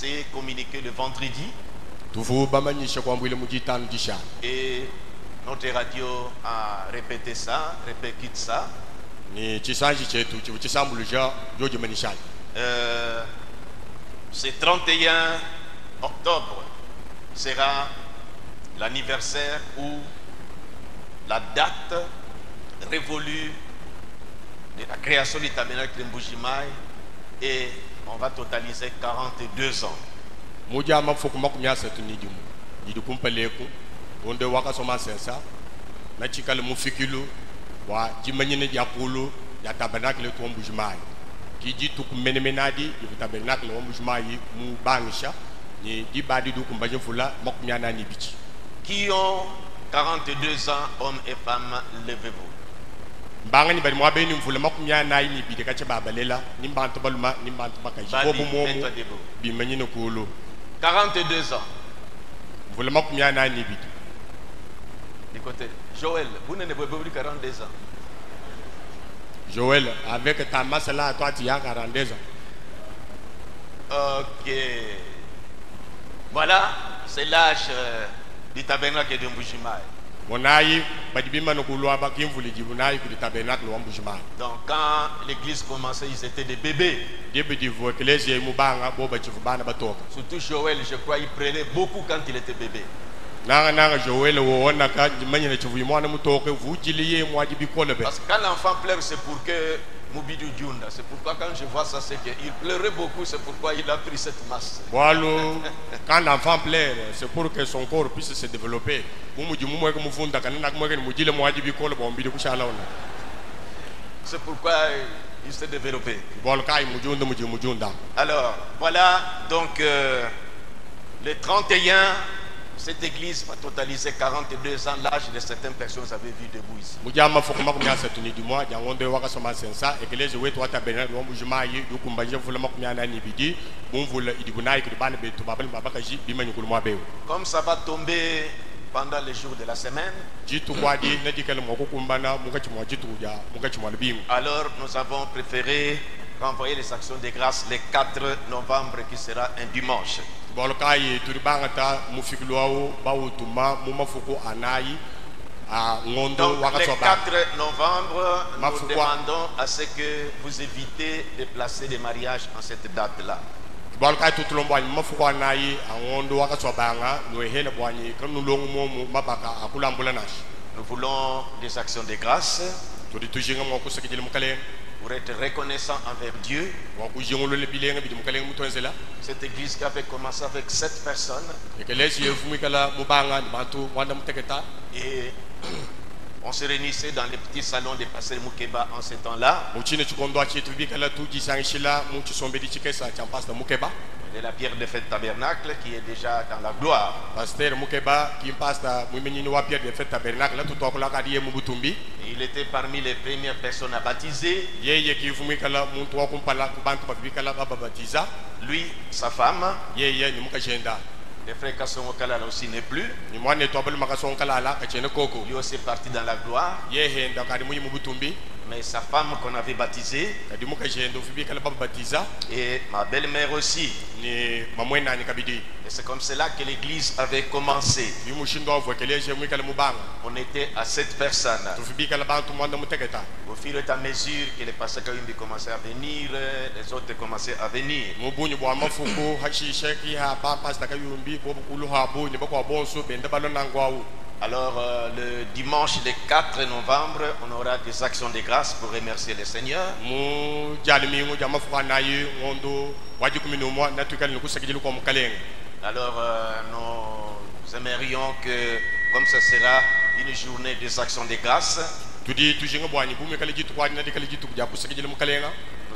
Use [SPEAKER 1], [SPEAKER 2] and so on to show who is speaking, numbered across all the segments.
[SPEAKER 1] commencé, communiqué le vendredi. Et notre radio a répété ça, répété ça. Ce 31 octobre sera l'anniversaire ou la date révolue de la création du tabernacle de Mbujimayi et on va totaliser 42 ans. Qui ont 42 ans, hommes et femmes, levez-vous. 42 ans. Du côté. Joël, vous n'avez pas eu 42 ans.
[SPEAKER 2] Joël, avec ta masse là, toi tu as 42 ans.
[SPEAKER 1] Ok. Voilà, c'est l'âge du tabernacle de Mbujimayi. Donc quand l'église commençait, ils étaient des bébés. Surtout Joël, je crois, il prenait beaucoup quand il était bébé. Parce que quand l'enfant pleure, c'est pour que Moubidou Djunda. C'est pourquoi quand je vois ça, c'est qu'il pleurait beaucoup, c'est pourquoi il a pris cette masse.
[SPEAKER 2] Quand l'enfant pleure, c'est pour que son corps puisse se développer.
[SPEAKER 1] C'est pourquoi il s'est développé. Alors, voilà, donc le 31, cette église va totaliser 42 ans, l'âge de certaines personnes, vous avez vu debout ici. Comme ça va tomber pendant les jours de la semaine, alors nous avons préféré renvoyer les actions de grâce le 4 novembre qui sera un dimanche. Donc le 4 novembre, nous demandons à ce que vous évitez de placer des mariages en cette date-là. Nous voulons des actions de grâce pour être reconnaissant envers Dieu. Cette église qui avait commencé avec 7 personnes. Et on se réunissait dans les petits salons de Pasteur Moukeba en ce temps-là. De la pierre de fête tabernacle qui est déjà dans la gloire. Il était parmi les premières personnes à baptiser. Lui, sa femme. Le frère Kasson Okalala aussi n'est plus. Lui aussi est parti dans la gloire. Mais sa femme qu'on avait baptisée. Et ma belle-mère aussi. Et c'est comme cela que l'église avait commencé. On était à 7 personnes. Au fur et à mesure que les pasteurs Kayumbi commençaient à venir, les autres commençaient à venir. Alors le dimanche le 4 novembre, on aura des actions de grâce pour remercier le Seigneur. Alors nous aimerions que, comme ce sera une journée des actions de grâce,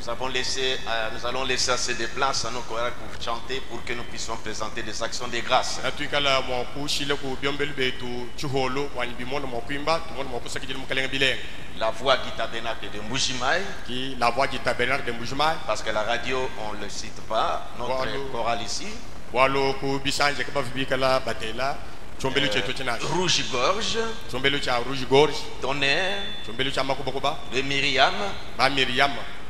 [SPEAKER 1] nous allons laisser assez de place à nos chorales pour chanter, pour que nous puissions présenter des actions de grâce. La voix du tabernacle de Mbujimayi. Parce que la radio, on ne le cite pas, notre chorale ici. Rouge-gorge, Tonnerre, de Myriam,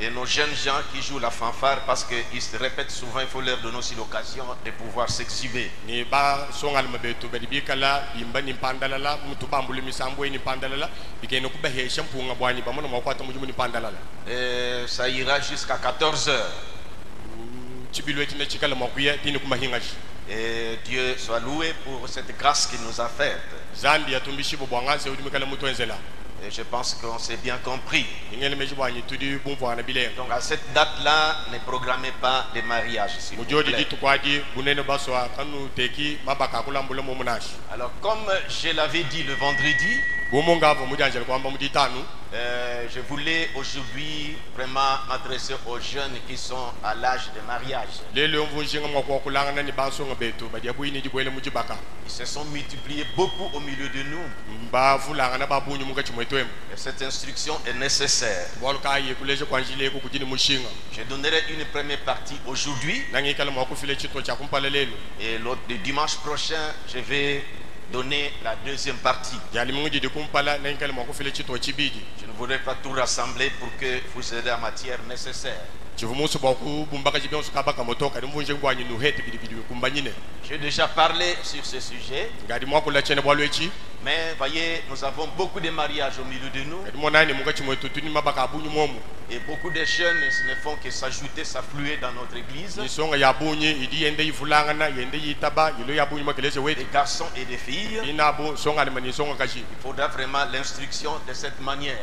[SPEAKER 1] Et nos jeunes gens qui jouent la fanfare, parce qu'ils se répètent souvent, il faut leur donner aussi l'occasion de pouvoir s'exhiber.
[SPEAKER 2] Ni ba songal mabetu badi bikala bimba ni pandalala mutu bambulu misambo ni pandalala bikeno kuba he shampunga bwani bamono makwata mujumu ni pandalala.
[SPEAKER 1] Et ça ira jusqu'à 14 heures.
[SPEAKER 2] Chibilwetina chikala makuya tini kumahingashi.
[SPEAKER 1] Et Dieu soit loué pour cette grâce qu'il nous a faite.
[SPEAKER 2] Zambi atumbishi bobwanga se udimekala mutu enzela.
[SPEAKER 1] Et je pense qu'on s'est bien compris.
[SPEAKER 2] Donc
[SPEAKER 1] à cette date-là, ne programmez pas de mariage. S'il vous plaît. Alors comme je l'avais dit le vendredi, je voulais aujourd'hui vraiment m'adresser aux jeunes qui sont à l'âge de mariage. Ils se sont multipliés beaucoup au milieu de nous. Et cette instruction est nécessaire. Je donnerai une première partie aujourd'hui. Et le dimanche prochain, je vais donner la deuxième partie. Je ne voudrais pas tout rassembler pour que vous ayez la matière nécessaire. J'ai déjà parlé sur ce sujet. Mais voyez, nous avons beaucoup de mariages au milieu de nous. Et beaucoup de jeunes ne font que s'ajouter, s'affluer dans notre église. Des garçons et des filles. Il faudra vraiment l'instruction de cette manière.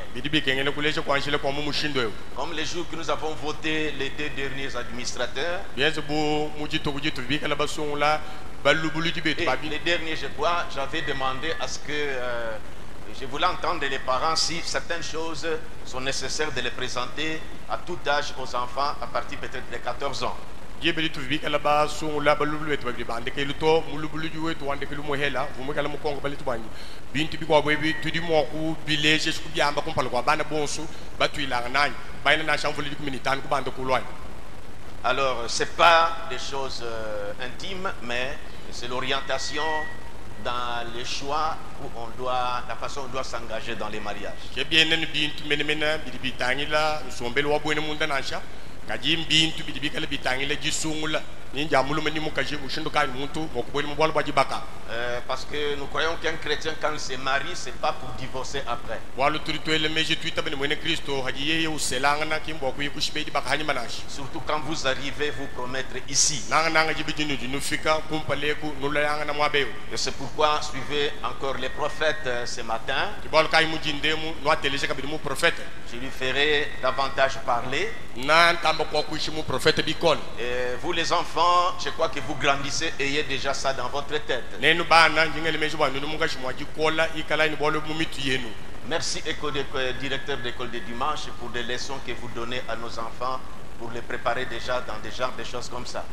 [SPEAKER 1] Comme les jours que nous avons voté les 2 derniers administrateurs. Et les derniers, je crois, j'avais demandé à ce que je voulais entendre les parents si certaines choses sont nécessaires de les présenter à tout âge aux enfants à partir peut-être de 14 ans. Alors, ce n'est pas des choses intimes, mais c'est l'orientation dans les choix où on doit, la façon dont on doit s'engager dans les mariages. Parce que nous croyons qu'un chrétien, quand il se marie, ce n'est pas pour divorcer après. Surtout quand vous arrivez vous promettre ici. Et c'est pourquoi suivez encore les prophètes ce matin. Je lui ferai davantage parler. Et vous les enfants, je crois que vous grandissez et ayez déjà ça dans votre tête. Merci directeur d'école de dimanche pour des leçons que vous donnez à nos enfants pour les préparer déjà dans des genres de choses comme ça.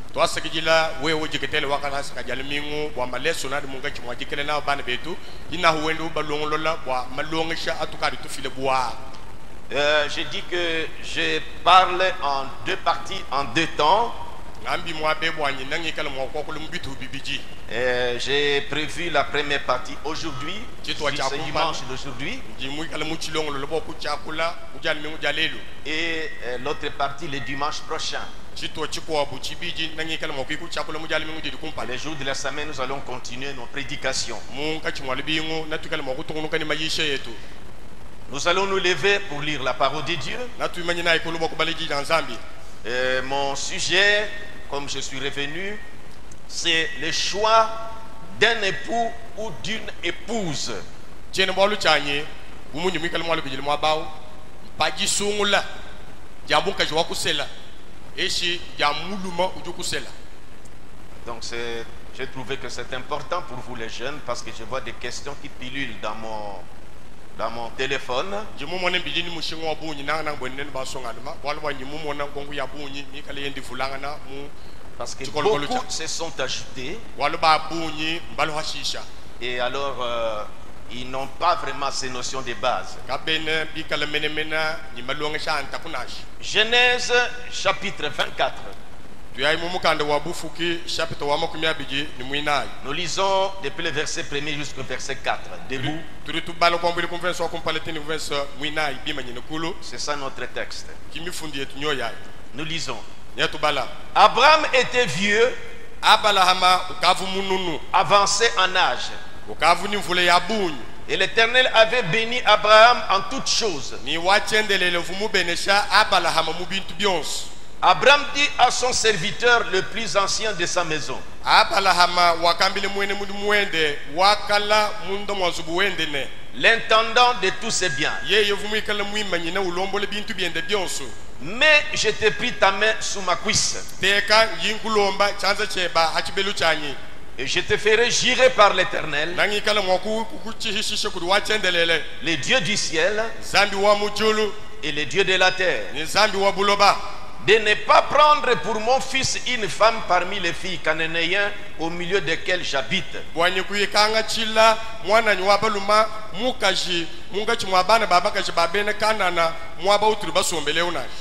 [SPEAKER 1] J'ai dit que je parle en 2 parties, en 2 temps. J'ai prévu la première partie aujourd'hui, c'est dimanche d'aujourd'hui, et l'autre partie le dimanche prochain. Les jours de la semaine, nous allons continuer nos prédications. Nous allons nous lever pour lire la parole de Dieu. Mon sujet, comme je suis revenu, c'est le choix d'un époux ou d'une épouse. Donc j'ai trouvé que c'est important pour vous les jeunes parce que je vois des questions qui pilulent dans mon téléphone. Parce que beaucoup se sont ajoutés. Et alors, ils n'ont pas vraiment ces notions de base. Genèse chapitre 24. Nous lisons depuis le verset 1er jusqu'au verset 4. Debout. C'est ça notre texte. Nous lisons. Abraham était vieux, avancé en âge. Et l'Éternel avait béni Abraham en toutes choses. Abraham dit à son serviteur le plus ancien de sa maison: l'intendant de tous ses biens. Mais je t'ai pris ta main sous ma cuisse. Et je te ferai jurer par l'Éternel, les dieux du ciel et les dieux de la terre, de ne pas prendre pour mon fils une femme parmi les filles cananéennes au milieu desquelles j'habite.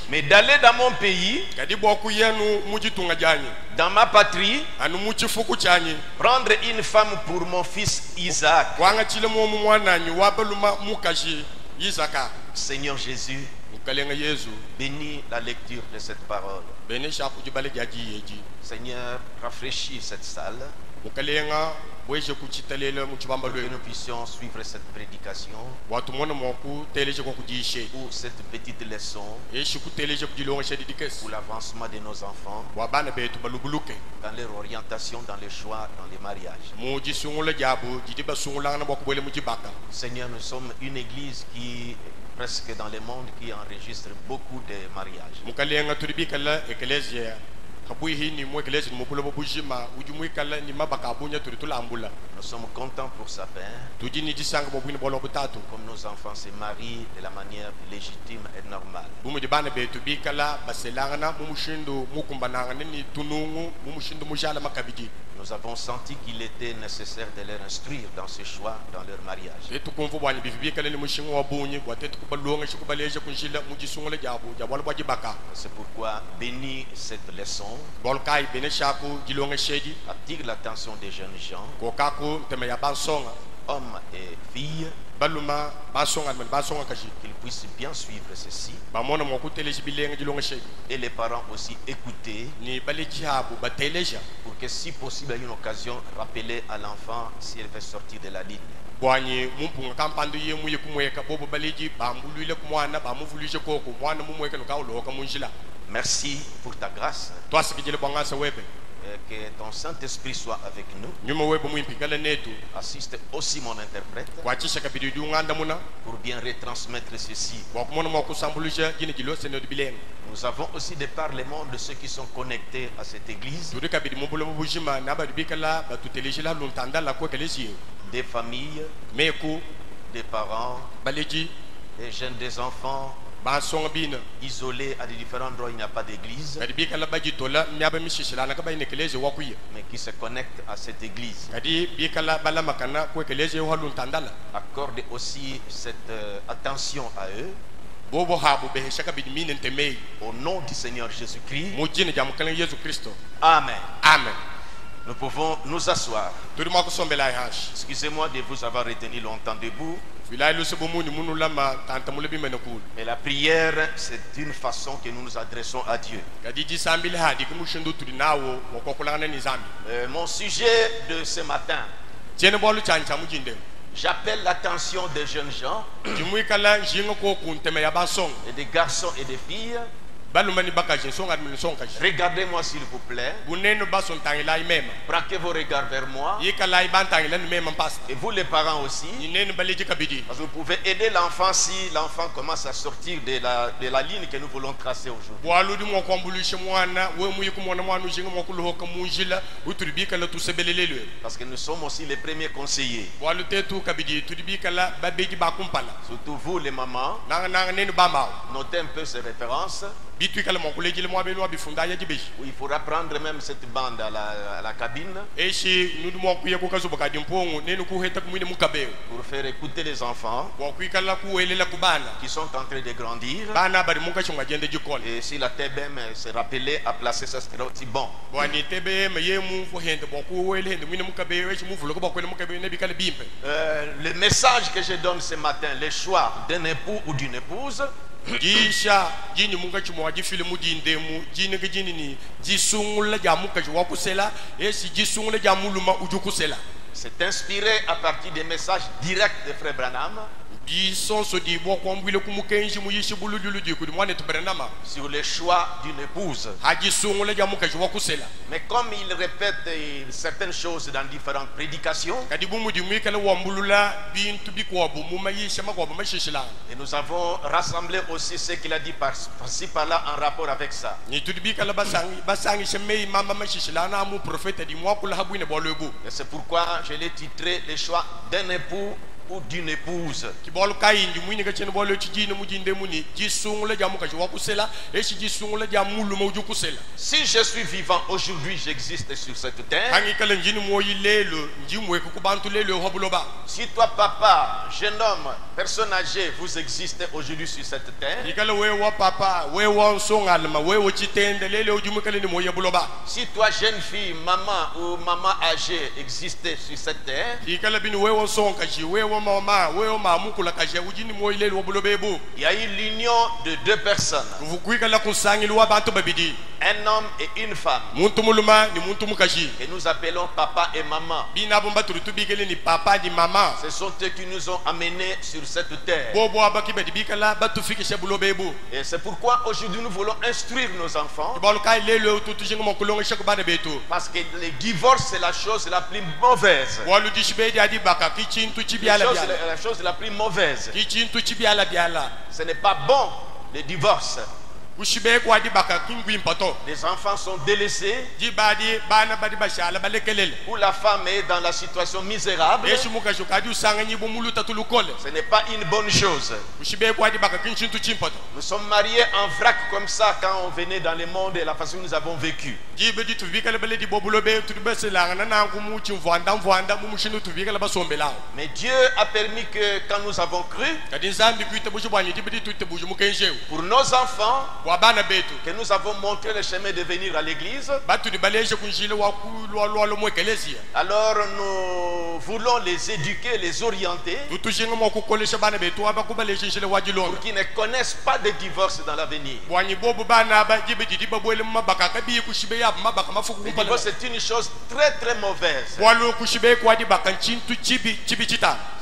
[SPEAKER 1] Mais d'aller dans mon pays, dans ma patrie, prendre une femme pour mon fils Isaac. Seigneur Jésus, bénis la lecture de cette parole. Seigneur, rafraîchis cette salle pour que nous puissions suivre cette prédication ou cette petite leçon pour l'avancement de nos enfants dans leur orientation, dans le choix, dans les mariages. Seigneur, nous sommes une église qui presque dans le monde qui enregistre beaucoup de mariages. Nous sommes contents pour ça, Père. Comme nos enfants se marient de la manière légitime et normale. Nous avons senti qu'il était nécessaire de les instruire dans ce choix, dans leur mariage. C'est pourquoi bénis cette leçon. Attire l'attention des jeunes gens, hommes et filles, qu'ils puissent bien suivre ceci. Et les parents aussi écouter, pour que si possible à une occasion, rappeler à l'enfant si elle veut sortir de la ligne. Merci pour ta grâce. Que ton Saint-Esprit soit avec nous. Assiste aussi mon interprète pour bien retransmettre ceci. Nous avons aussi de par le monde ceux qui sont connectés à cette église, des familles, des parents, des jeunes, des enfants isolés à des différents endroits où il n'y a pas d'église, mais qui se connectent à cette église. Accorde aussi cette attention à eux. Au nom du Seigneur Jésus-Christ. Amen.
[SPEAKER 2] Amen.
[SPEAKER 1] Nous pouvons nous asseoir. Excusez-moi de vous avoir retenu longtemps debout. Mais la prière, c'est une façon que nous nous adressons à Dieu. Mon sujet de ce matin, j'appelle l'attention des jeunes gens, et des garçons et des filles. Regardez-moi s'il vous plaît. Braquez vos regards vers moi. Et vous les parents aussi. Parce que vous pouvez aider l'enfant si l'enfant commence à sortir de la ligne que nous voulons tracer aujourd'hui. Parce que nous sommes aussi les premiers conseillers. Surtout vous les mamans. Notez un peu ces références. il faudra prendre même cette bande à la cabine pour faire écouter les enfants qui sont en train de grandir. Et si la TBM se rappelait à placer ça, c'était aussi bon. Le message que je donne ce matin, le choix d'un époux ou d'une épouse, c'est inspiré à partir des messages directs de Frère Branham sur le choix d'une épouse. Mais comme il répète certaines choses dans différentes prédications, et nous avons rassemblé aussi ce qu'il a dit par-ci par-là en rapport avec ça. Et c'est pourquoi je l'ai titré le choix d'un époux ou d'une épouse. Si je suis vivant aujourd'hui, j'existe sur cette terre. Si toi, papa, jeune homme, personne âgée, vous existez aujourd'hui sur cette terre. Si toi, jeune fille, maman ou maman âgée, existez sur cette terre. Il y a eu l'union de deux personnes, un homme et une femme, que nous appelons papa et maman. Ce sont eux qui nous ont amenés sur cette terre. Et c'est pourquoi aujourd'hui nous voulons instruire nos enfants, parce que le divorce c'est la chose la plus mauvaise. La chose la plus mauvaise. Ce n'est pas bon le divorce. Les enfants sont délaissés, où la femme est dans la situation misérable. Ce n'est pas une bonne chose. Nous sommes mariés en vrac comme ça quand on venait dans le monde et la façon que nous avons vécu. Mais Dieu a permis que quand nous avons cru, pour nos enfants, que nous avons montré le chemin de venir à l'église, alors nous voulons les éduquer, les orienter, pour qu'ils ne connaissent pas de divorce dans l'avenir. Le divorce c'est une chose très très mauvaise.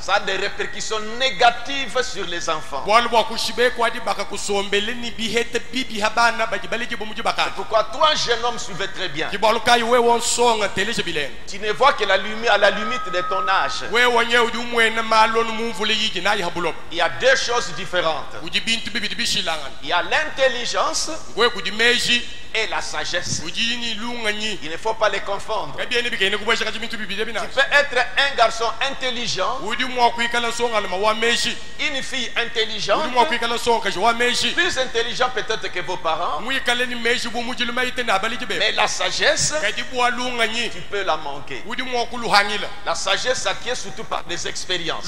[SPEAKER 1] Ça a des répercussions négatives sur les enfants. Pourquoi toi, jeune homme, suivais très bien. Tu ne vois que la lumière à la limite de ton âge. Il y a deux choses différentes. Il y a l'intelligence et la sagesse. Il ne faut pas les confondre. Tu peux être un garçon intelligent, une fille intelligente, plus intelligent peut-être que vos parents, mais la sagesse, tu peux la manquer. La sagesse s'acquiert surtout par des expériences.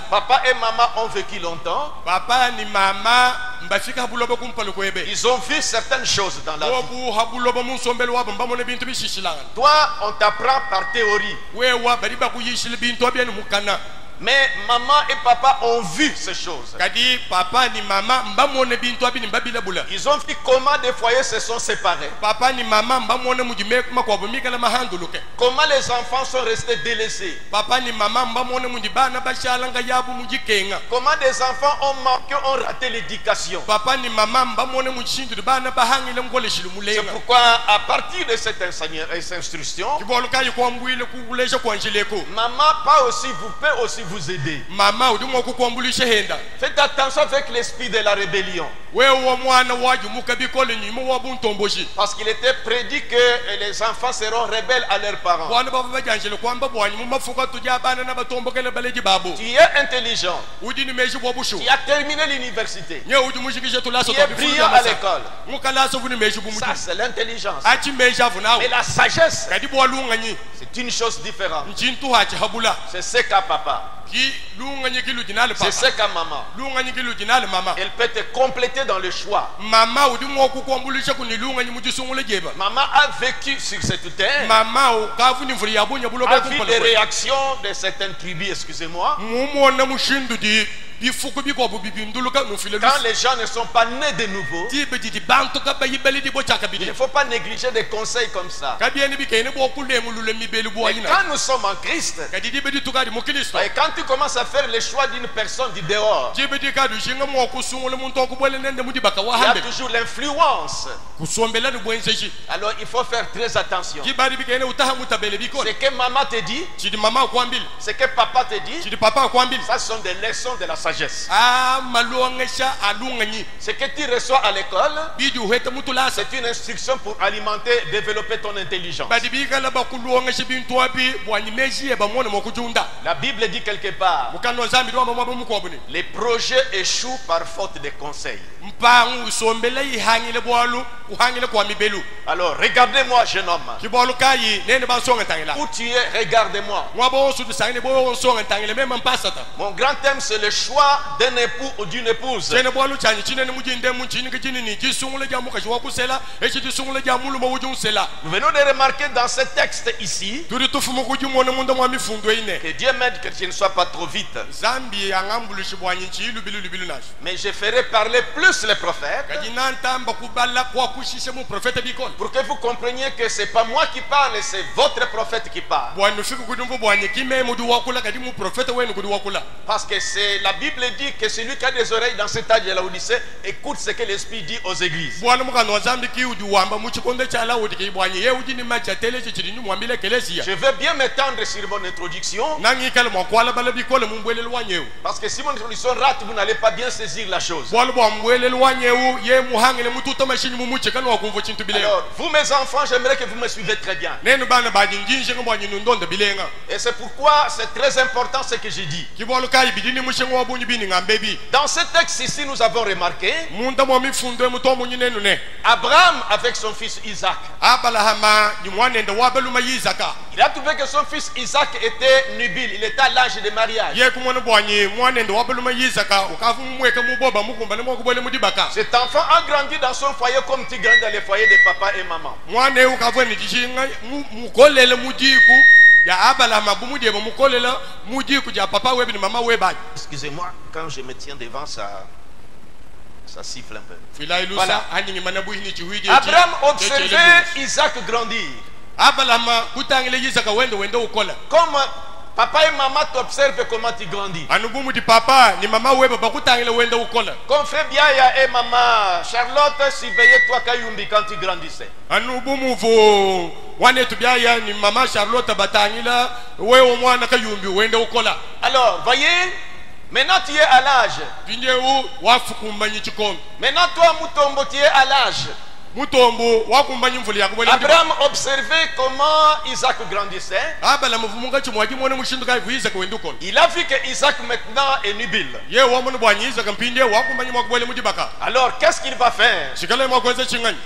[SPEAKER 1] Papa et maman ont vécu longtemps. Ils ont vu certaines choses dans la vie. Toi, on t'apprend par théorie. Mais maman et papa ont vu ces choses. Ils ont vu comment des foyers se sont séparés. Comment les enfants sont restés délaissés. Comment des enfants ont manqué, ont raté l'éducation. C'est pourquoi à partir de cette instruction, maman pas aussi, vous pouvez aussi vous aider.
[SPEAKER 2] mama udimo kukwambulisha henda
[SPEAKER 1] Faites attention avec l'esprit de la rébellion.
[SPEAKER 2] wewe mwana waju mukabikole nyimo wabuntomboshi
[SPEAKER 1] Parce qu'il était prédit que les enfants seront rebelles à leurs parents.
[SPEAKER 2] bwana baba bajanjele kwamba bwanyi mumafuka tujabana n'abatombokele baleji babo
[SPEAKER 1] Tu es intelligent.
[SPEAKER 2] udini meji bwabushu
[SPEAKER 1] Tu as terminé l'université.
[SPEAKER 2] nye udimushikishe tulaso
[SPEAKER 1] Tu es brillant à l'école.
[SPEAKER 2] mukalaso vuni meji bumuju
[SPEAKER 1] Ça, c'est l'intelligence.
[SPEAKER 2] achi meji avunawo
[SPEAKER 1] Mais la sagesse,
[SPEAKER 2] kadi bwalunganyi
[SPEAKER 1] c'est une chose différente.
[SPEAKER 2] nchintu hachi habula
[SPEAKER 1] C'est ce qu'a papa.
[SPEAKER 2] ki lunganyi kilu jinale
[SPEAKER 1] C'est
[SPEAKER 2] papa
[SPEAKER 1] ce qu'a maman.
[SPEAKER 2] lunganyi kilu jinale mama
[SPEAKER 1] Elle peut te compléter dans le choix.
[SPEAKER 2] mama udimo kukwambulisha kuni lunganyi mujisungule jeba
[SPEAKER 1] Maman a vécu sur cette terre,
[SPEAKER 2] mama ukavuni mvuri yabunya bulobe
[SPEAKER 1] a vu les réactions de certaines tribus, excusez-moi.
[SPEAKER 2] mumona mushindu di bifuku bikobo bibinduluka nufile
[SPEAKER 1] Quand les gens ne sont pas nés de nouveau,
[SPEAKER 2] tibe didi bantu kaba yibeli di bochaka
[SPEAKER 1] il
[SPEAKER 2] bidi
[SPEAKER 1] ne faut pas négliger des conseils comme ça.
[SPEAKER 2] kabieni bikene bokule mulule mibeli
[SPEAKER 1] Et
[SPEAKER 2] boyina
[SPEAKER 1] quand nous sommes en Christ,
[SPEAKER 2] kadidi bedi tukadi mukristo
[SPEAKER 1] et quand tu commences à faire le choix d'une personne du dehors,
[SPEAKER 2] tibe di kadu shinga mo kusungule muntu okubwele nende mudi baka
[SPEAKER 1] il y a
[SPEAKER 2] wahambe
[SPEAKER 1] toujours l'influence.
[SPEAKER 2] kusombela ni bwenseshi
[SPEAKER 1] Alors il faut faire très attention.
[SPEAKER 2] kibadi bikene utaha mutabele bikone
[SPEAKER 1] Ce que maman te dit,
[SPEAKER 2] chidi mama kwambili
[SPEAKER 1] ce que papa te dit,
[SPEAKER 2] chidi papa kwambili
[SPEAKER 1] ça sont des leçons de la sagesse.
[SPEAKER 2] maluangesha alunganyi
[SPEAKER 1] Ce que tu reçois à l'école,
[SPEAKER 2] bidi uhete mutulasa
[SPEAKER 1] c'est une instruction pour alimenter, développer ton intelligence.
[SPEAKER 2] badi bikala bakuluangesha bintu abi bwanyi meji eba mona mokujunda
[SPEAKER 1] La Bible dit quelque part,
[SPEAKER 2] mukano zambi ndo mama mukobuni
[SPEAKER 1] les projets échouent par faute de conseils.
[SPEAKER 2] mpangu usombela ihangile bwalu uhangile kwa mibelu
[SPEAKER 1] Alors regardez-moi, jeune homme.
[SPEAKER 2] kibolu kayi nene basonga tangela
[SPEAKER 1] Où tu es, regardez-moi.
[SPEAKER 2] mwabo su dusangine bo songa tangela mema mpasata
[SPEAKER 1] Mon grand thème, c'est le choix d'un époux ou d'une épouse.
[SPEAKER 2] chene bwalu chanyi chinene mujinde munchini kichini ni chisungule ja mukashi wakusela echi chisungule ja mulu mawujunsela
[SPEAKER 1] Nous venons de remarquer dans ce texte ici
[SPEAKER 2] turi tufumu kujumona munda mwa mifundo ine
[SPEAKER 1] que Dieu m'aide que je ne sois pas trop vite.
[SPEAKER 2] zambi angambulushi bwanyi chilu bilu nash
[SPEAKER 1] Mais je ferai parler plus les prophètes
[SPEAKER 2] kajina ntamba kubala kwa kushishe mu profeta bikon
[SPEAKER 1] pour que vous compreniez que c'est pas moi qui parle, c'est votre prophète qui parle.
[SPEAKER 2] bwanyi fiku kudumbu bwanyi kime mudu wakula kadi mu profeta wenu kudu wakula
[SPEAKER 1] Parce que c'est la Bible dit que celui qui a des oreilles dans cet âge de la Odyssée écoute ce que l'Esprit dit aux églises.
[SPEAKER 2] bwana mukano zambi ki udi wamba muchikonde chala udi ki bwanyi ye udi ni macha tele chichiri ni mwambile kelesia
[SPEAKER 1] Je vais bien m'étendre sur mon introduction
[SPEAKER 2] nangi kala mwakwala bala bikole mumbwele lwanyewu
[SPEAKER 1] parce que si mon introduction rate, vous n'allez pas bien saisir la chose.
[SPEAKER 2] bwana bwa mbwele lwanyewu ye muhangile mututo mashini mumuche kana wakumvo chintu bile
[SPEAKER 1] Alors, vous mes enfants, j'aimerais que vous me suivez très bien.
[SPEAKER 2] nenu bana baji njinje ngobwanyi nundonde bilenga
[SPEAKER 1] Et c'est pourquoi c'est très important ce que j'ai dit.
[SPEAKER 2] kibolu kai bidini mushengo wabunyi bini ngambebi
[SPEAKER 1] Dans ce texte ici, nous avons remarqué
[SPEAKER 2] munda mwa mifundo mutomo nyinenu ne
[SPEAKER 1] Abraham avec son fils Isaac.
[SPEAKER 2] abalahama ni mwanende wabeluma yizaka
[SPEAKER 1] Il a trouvé que son fils Isaac était nubile, il était à l'âge de mariage.
[SPEAKER 2] ye kumwana bwanyi mwanende wabeluma yizaka ukafu mweke muboba mukumbane mwakubwele mudibaka
[SPEAKER 1] Cet enfant a grandi dans son foyer comme tu grandis dans les foyers de papa et maman.
[SPEAKER 2] mwane ukavweni tishinga mukolele mudiku ya abalahama bumudiyeba mukolela mudiku ja papa webi ni mama webaji
[SPEAKER 1] Excusez-moi, quand je me tiens devant ça, ça siffle un peu.
[SPEAKER 2] filailusa
[SPEAKER 1] Voilà.
[SPEAKER 2] haningi manabu hini chihuidi
[SPEAKER 1] Abraham observait Isaac grandir.
[SPEAKER 2] abalahama kutangile yizaka wende ukola
[SPEAKER 1] Comme papa et maman t'observent comment tu grandis.
[SPEAKER 2] anubumu di papa ni mama weba bakutangile wende ukola
[SPEAKER 1] Comme frère Biaya et maman Charlotte surveillaient toi Kayumbi quand tu grandissais.
[SPEAKER 2] anubumu vo wane tubyaya ni mama Charlotte batangila wewe mwana kayumbi wende ukola
[SPEAKER 1] Alors, voyez, maintenant tu es à l'âge.
[SPEAKER 2] binjewu wafukumbanyi chikombe
[SPEAKER 1] Maintenant toi Moutombo, tu es à l'âge.
[SPEAKER 2] mutombo wakumbanyi mvuli yakubwele
[SPEAKER 1] Abraham observait comment Isaac grandissait.
[SPEAKER 2] abalahama vumunga chimwaji mwone mushinduka vuyizaka wende ukola
[SPEAKER 1] Il a vu que Isaac maintenant est nubile.
[SPEAKER 2] ye wamunu bwanyi yizaka mpinde wakumbanyi mwakubwele mudibaka
[SPEAKER 1] Alors, qu'est-ce qu'il va faire?
[SPEAKER 2] shikala mwakweze chingani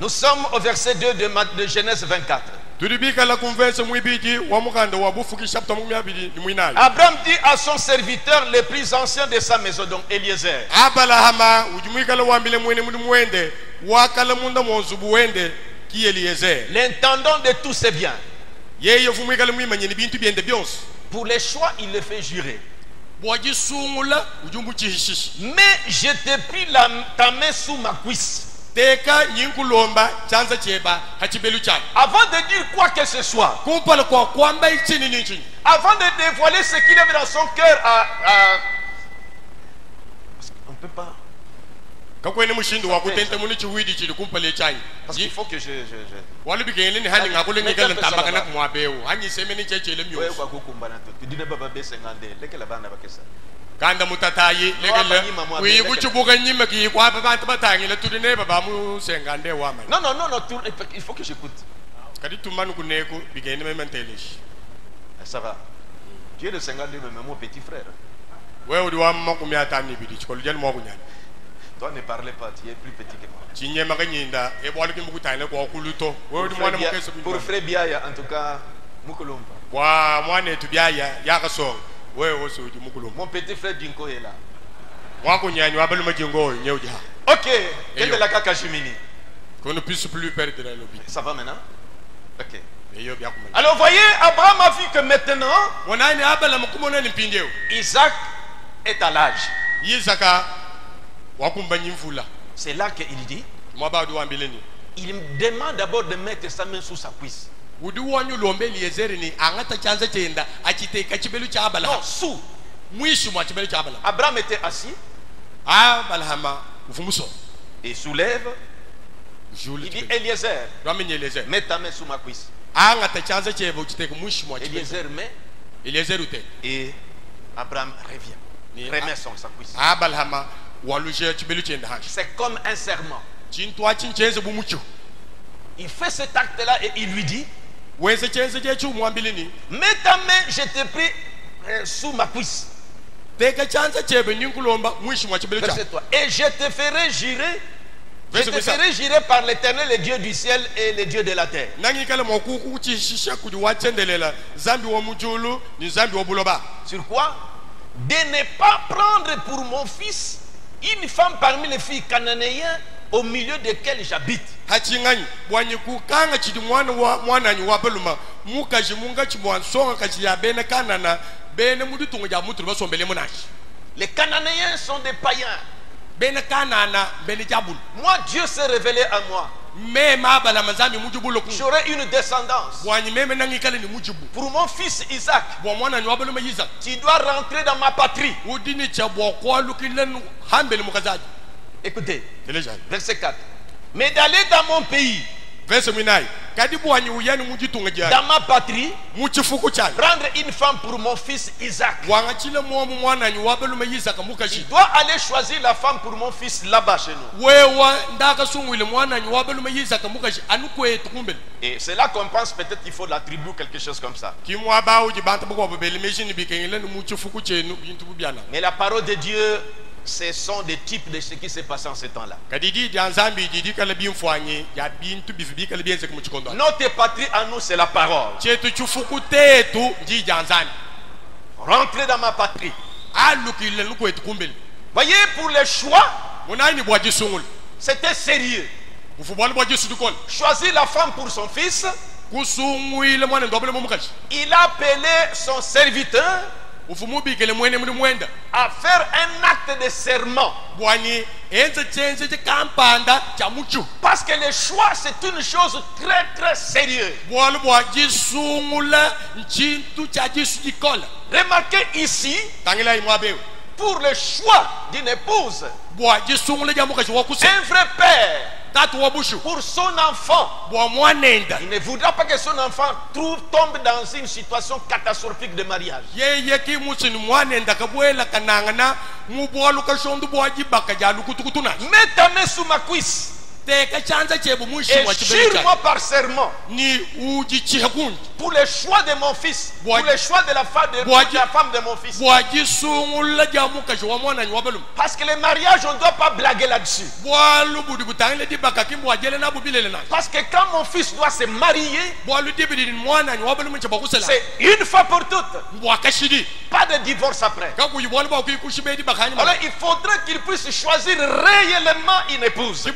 [SPEAKER 1] Nous sommes au verset 2 de Genèse 24.
[SPEAKER 2] tulibikala kumvense mwibiji wa mukanda wa bufuki chapter 12 ni mwinayo
[SPEAKER 1] Abraham dit à son serviteur le plus ancien de sa maison, donc Eliezer.
[SPEAKER 2] abalahama ujumwikala wambile mwene muri mwende wakala munda monzubu wende ki Eliezer
[SPEAKER 1] L'intendant de tous ses biens.
[SPEAKER 2] yeye fumwikala mwimanyeni bintu byende byonse
[SPEAKER 1] Pour les choix, il le fait jurer.
[SPEAKER 2] bwagisungula ujumbu chihishishi
[SPEAKER 1] Mais je t'ai pris ta main sous ma cuisse.
[SPEAKER 2] teka nyinkulomba chanza cheba hachibelu chani
[SPEAKER 1] Avant de dire quoi que ce soit.
[SPEAKER 2] kumpala kwa kwamba ichini nichini
[SPEAKER 1] Avant de dévoiler ce qu'il avait dans son cœur à... Parce qu'on ne peut pas...
[SPEAKER 2] Ka ko ne mushindo wa ko tente mun ci widi ci kum pale chai.
[SPEAKER 1] Parce qu'il faut que je
[SPEAKER 2] Wala bi gele ni hani ngako le ngal tamba kana mo abeo. Hanyi semeni cheche le myo.
[SPEAKER 1] Ouais kwa kukumbana to. Tu dis baba be 50 leke la bana bakesa.
[SPEAKER 2] Kanda mutatayi legele wi kuchubuka nyima ki kwa baba tabatangi le tudine baba mu sengande wa mai.
[SPEAKER 1] Non, il faut que j'écoute.
[SPEAKER 2] Kadi tumanu kuneko bi gele me mentelish.
[SPEAKER 1] Ça va. Tu es le 52 même mon petit frère.
[SPEAKER 2] Ouais odi wa mo kumya tani bi di ko lu jel mo ko nyani.
[SPEAKER 1] Toi ne parlez pas, tu es plus petit que moi.
[SPEAKER 2] Chinye maganyinda e bolu ki mukutane ko kuluto. Ouais odi mwana mukeso bi.
[SPEAKER 1] Pour frère Biaya en tout cas mukulumba.
[SPEAKER 2] Wa mwana tu biaya ya kaso. Ouais oso di mukulumba.
[SPEAKER 1] Mon petit frère Dinko est là.
[SPEAKER 2] Wa ko nyani wa balu majingo nyewji ha.
[SPEAKER 1] OK, quel est la kaka chimini?
[SPEAKER 2] Qu'on ne puisse plus perdre la lobby.
[SPEAKER 1] Ça va maintenant? OK.
[SPEAKER 2] Alors
[SPEAKER 1] voyez, Abraham a vu que maintenant Isaac est à l'âge. C'est là qu'il dit, il me demande d'abord de mettre sa main sous sa cuisse. Non, sous. Abraham était assis et soulève. Il dit, Eliezer, mets ta main sous ma cuisse. Eliezer met et Abraham revient. Remet sa cuisse. C'est comme un serment. Il fait cet acte-là et il lui dit, mets ta main, je te prie, sous ma cuisse. Verset 3. Et je te ferai jurer. Je te ferai jurer par l'Éternel, le Dieu du ciel et le Dieu de la terre. Sur quoi? De ne pas prendre pour mon fils une femme parmi les filles cananéennes au milieu desquelles j'habite. Les Cananéens sont des païens. Moi, Dieu s'est révélé à moi. J'aurai une descendance. Pour mon fils Isaac, tu dois rentrer dans ma patrie. Écoutez, verset 4. Mais d'aller dans mon pays, dans ma patrie, prendre une femme pour mon fils Isaac. Je dois aller choisir la femme pour mon fils là-bas chez nous. Et c'est là qu'on pense peut-être qu'il faut de la tribu ou quelque chose comme ça. Mais la parole de Dieu, ce sont des types de ce qui s'est passé en ce temps-là. Notre patrie à nous, c'est la parole. Rentrez dans ma patrie. Voyez, pour les choix, c'était sérieux. Choisir la femme pour son fils. Il a appelé son serviteur à faire un acte de serment. Parce que le choix, c'est une chose très très sérieuse. Remarquez ici, pour le choix d'une épouse, un vrai père, pour son enfant, il ne voudra pas que son enfant tombe dans une situation catastrophique de mariage. Mets ta main sous ma cuisse et jure-moi par serment pour le choix de mon fils, pour le choix de la femme de mon fils. Parce que le mariage, on ne doit pas blaguer là-dessus. Parce que quand mon fils doit se marier, c'est une fois pour toutes. Pas de divorce après. Alors il faudrait qu'il puisse choisir réellement une épouse. Mais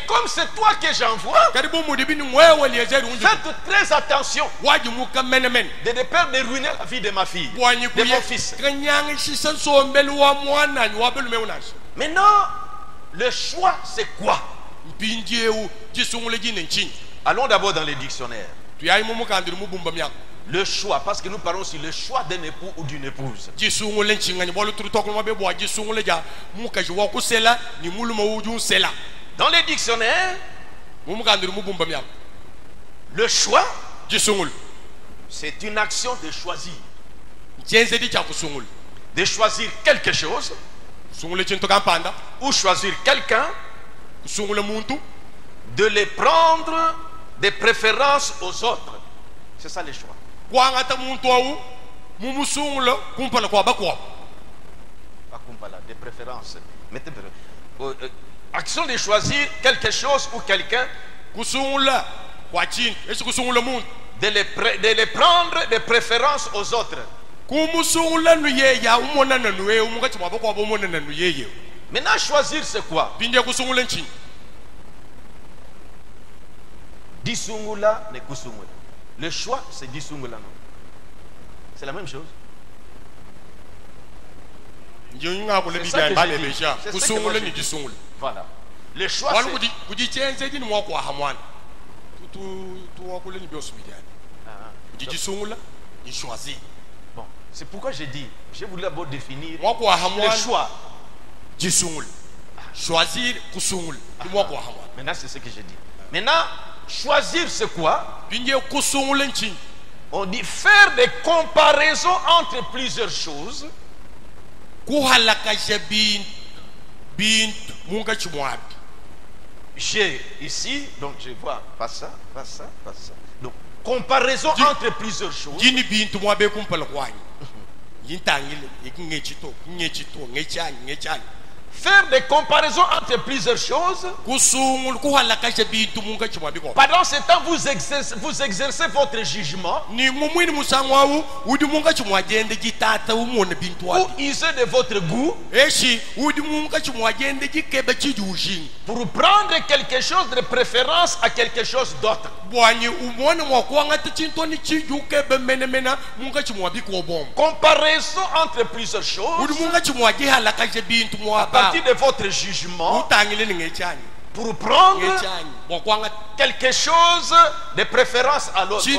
[SPEAKER 1] comme c'est toi que j'envoie, faites très attention de ne pas ruiner la vie de ma fille, de mon fils. Maintenant, le choix c'est quoi? Le choix, parce que nous parlons sur le choix d'un époux ou d'une épouse. Dans les dictionnaires, le choix, c'est une action de choisir. De choisir quelque chose, ou choisir quelqu'un, de les prendre des préférences aux autres. C'est ça le choix. Des préférences. Action de choisir quelque chose ou quelqu'un, de les prendre des préférences aux autres. Maintenant, choisir c'est quoi? Disungula ne kusungula. Le choix c'est disungula, non? C'est la même chose. Voilà. Le choix c'est... Bon, c'est pourquoi j'ai dit, je voulais d'abord définir le choix.
[SPEAKER 2] Choisir,
[SPEAKER 1] maintenant c'est ce que j'ai dit. Maintenant, choisir c'est quoi? On dit faire des comparaisons entre plusieurs choses. J'ai ici, donc je vois pas ça, pas ça, pas ça. Donc, comparaison entre plusieurs choses. Faire des comparaisons entre plusieurs choses. Pendant ce temps, vous exercez votre jugement. Ou usez de votre goût pour prendre quelque chose de préférence à quelque chose d'autre. Comparaison entre plusieurs choses. À partir de votre jugement, pour prendre quelque chose de préférence à l'autre.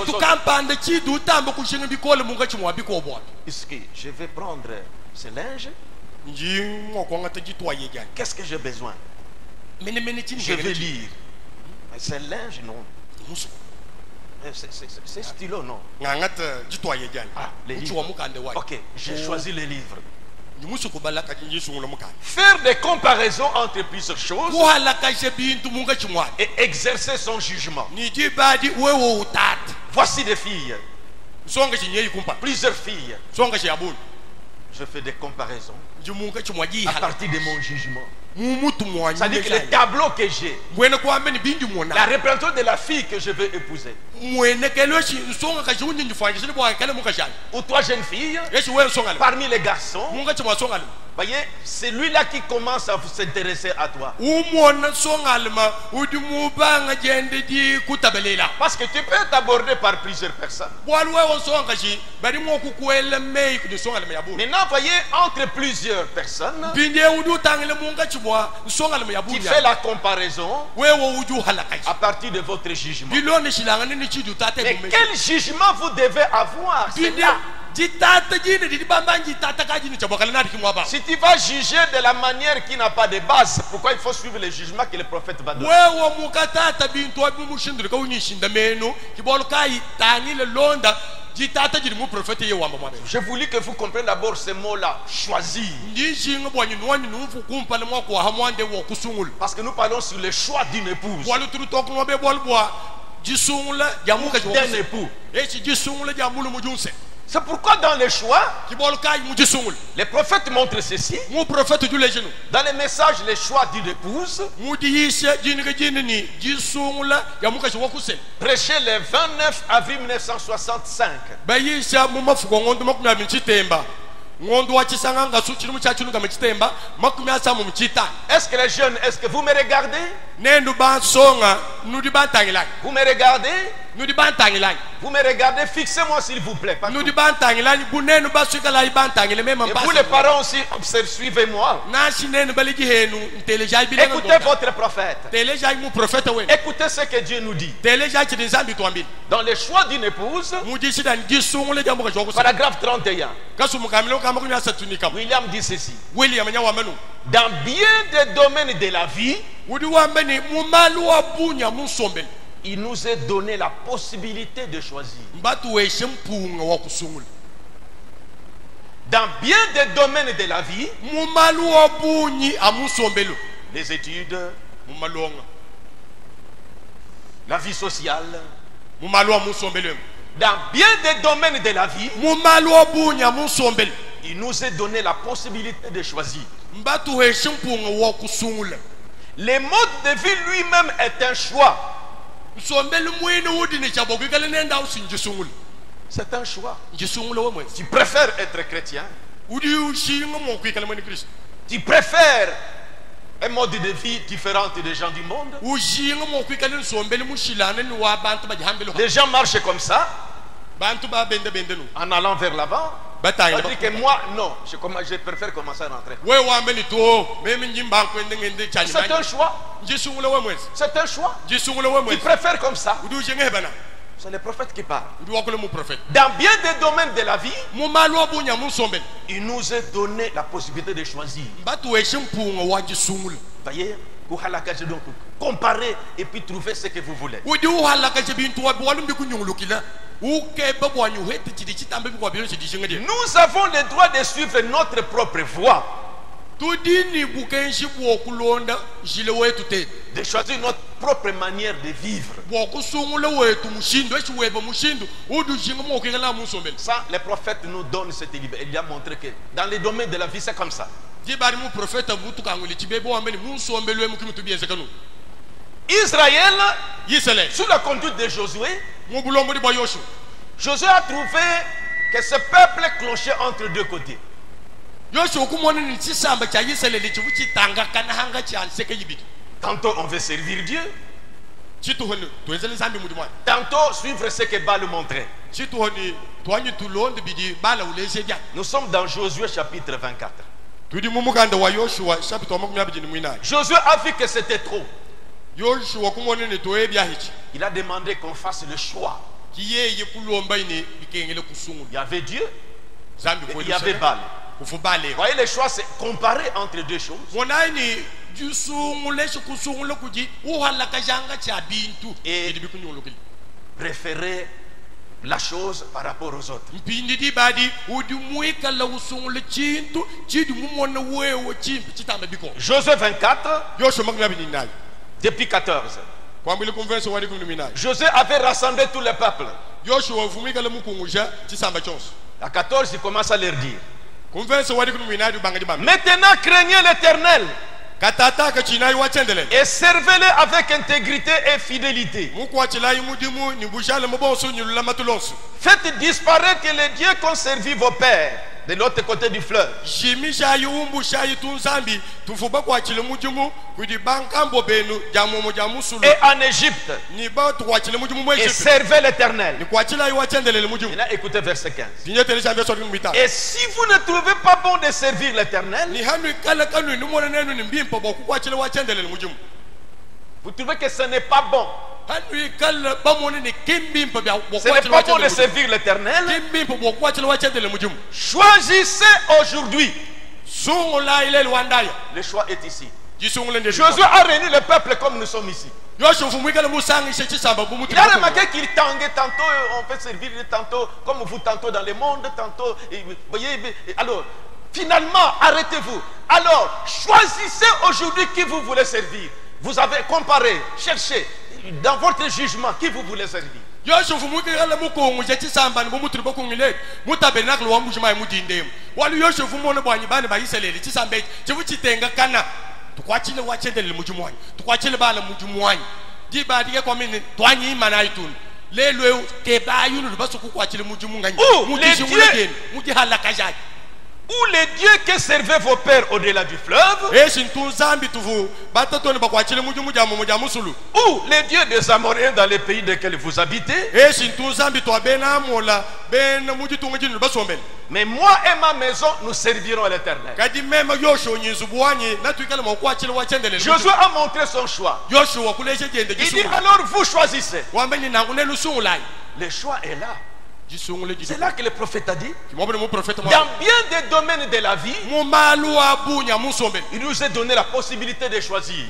[SPEAKER 1] Est-ce que je vais prendre ce linge? Qu'est-ce que j'ai besoin? Je vais lire. Ce linge, non. C'est stylo, non. Ah, les livres. Ok, j'ai choisi les livres. Faire des comparaisons entre plusieurs choses et exercer son jugement. Voici des filles, plusieurs filles. Je fais des comparaisons à partir de mon jugement. C'est-à-dire que le tableau que j'ai, la représentation de la fille que je veux épouser, ou toi jeune fille, parmi les garçons, voyez, c'est lui-là qui commence à s'intéresser à toi. Parce que tu peux t'aborder par plusieurs personnes. Maintenant, voyez, entre plusieurs personnes, qui fait la comparaison à partir de votre jugement. Mais quel jugement vous devez avoir? C'est là. Si tu vas juger de la manière qui n'a pas de base, pourquoi il faut suivre le jugement que le prophète va donner? Je voulais que vous compreniez d'abord ce mot-là, choisir. Parce que nous parlons sur le choix d'une épouse. D'un époux. C'est pourquoi dans le choix, les prophètes montrent ceci. Dans les messages, les choix d'une épouse, prêché le 29 avril 1965. Est-ce que les jeunes, est-ce que vous me regardez? Vous me regardez? Vous me regardez, fixez-moi s'il vous plaît.
[SPEAKER 2] Nous di bantangilani bunenu basuka la ibantangile même
[SPEAKER 1] et vous les parents aussi, observez, suivez-moi. Écoutez votre prophète. Écoutez ce que Dieu nous dit. Dans le choix d'une épouse, paragraphe 31. William dit ceci. Dans bien des domaines de la vie, il nous est donné la possibilité de choisir. Dans bien des domaines de la vie, les études, la vie sociale, dans bien des domaines de la vie, il nous est donné la possibilité de choisir. Le mode de vie lui-même est un choix. C'est un choix. Tu préfères être chrétien? Tu préfères un mode de vie différent des gens du monde? Les gens marchent comme ça, en allant vers l'avant. On dit que moi, non, je préfère commencer à rentrer. C'est un choix. C'est un choix. Tu préfères comme ça. C'est le prophète qui parle. Dans bien des domaines de la vie, il nous a donné la possibilité de choisir. Voyez, donc comparer et puis trouver ce que vous voulez. Nous avons le droit de suivre notre propre voie, de choisir notre propre manière de vivre. Ça, le prophète nous donne cette liberté. Il a montré que dans les domaines de la vie, c'est comme ça. Israël, sous la conduite de Josué, Josué a trouvé que ce peuple clochait entre deux côtés. Tantôt on veut servir Dieu, tantôt suivre ce que Baal montrait. Nous sommes dans Josué chapitre 24. Josué a vu que c'était trop. Il a demandé qu'on fasse le choix. Il y avait Dieu et il y avait Baal. Vous voyez, le choix, c'est comparer entre deux choses. Et préférer la chose par rapport aux autres. Josué 24, depuis 14. Josué avait rassemblé tout le peuple. À 14, il commence à leur dire: maintenant craignez l'Éternel et servez-le avec intégrité et fidélité. Faites disparaître les dieux qu'ont servi vos pères de l'autre côté du fleuve. Et en Égypte. Et servez l'Éternel. Maintenant, écoutez verset 15. Et si vous ne trouvez pas bon de servir l'Éternel, vous trouvez que ce n'est pas bon, ce n'est pas bon de servir l'Éternel, choisissez aujourd'hui. Le choix est ici. Josué a réuni le peuple comme nous sommes ici. Il a remarqué qu'il tanguait tantôt, on peut servir tantôt comme vous, tantôt dans le monde, tantôt. Voyez, alors, finalement, arrêtez-vous. Alors, choisissez aujourd'hui qui vous voulez servir. Vous avez comparé, cherché dans votre jugement qui vous voulez servir. Ou les dieux que servaient vos pères au-delà du fleuve, ou les dieux des Amoréens dans les pays desquels vous habitez. Mais moi et ma maison, nous servirons l'Éternel. Josué a montré son choix. Il dit alors vous choisissez. Le choix est là. C'est là que le prophète a dit, dans bien des domaines de la vie, il nous a donné la possibilité de choisir.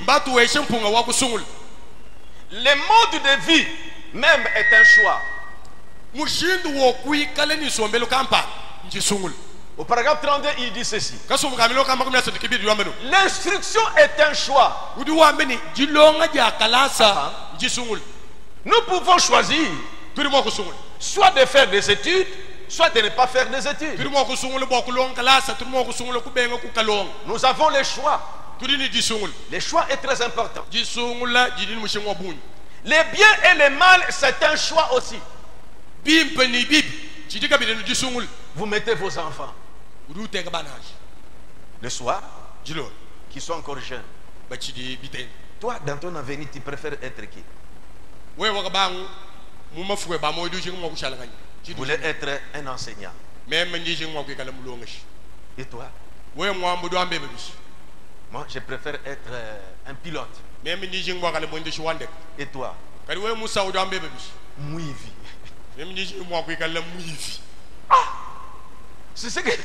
[SPEAKER 1] Le mode de vie même est un choix. Au paragraphe 32, il dit ceci. L'instruction est un choix. Nous pouvons choisir soit de faire des études, soit de ne pas faire des études. Nous avons le choix. Le choix est très important. Les biens et les mal, c'est un choix aussi. Vous mettez vos enfants le soir, qui sont encore jeunes. Toi, dans ton avenir, tu préfères être qui? Tu voulais être un enseignant. Et toi? Moi, je préfère être un pilote. Et toi? Mouivi. Ah! C'est ce que tu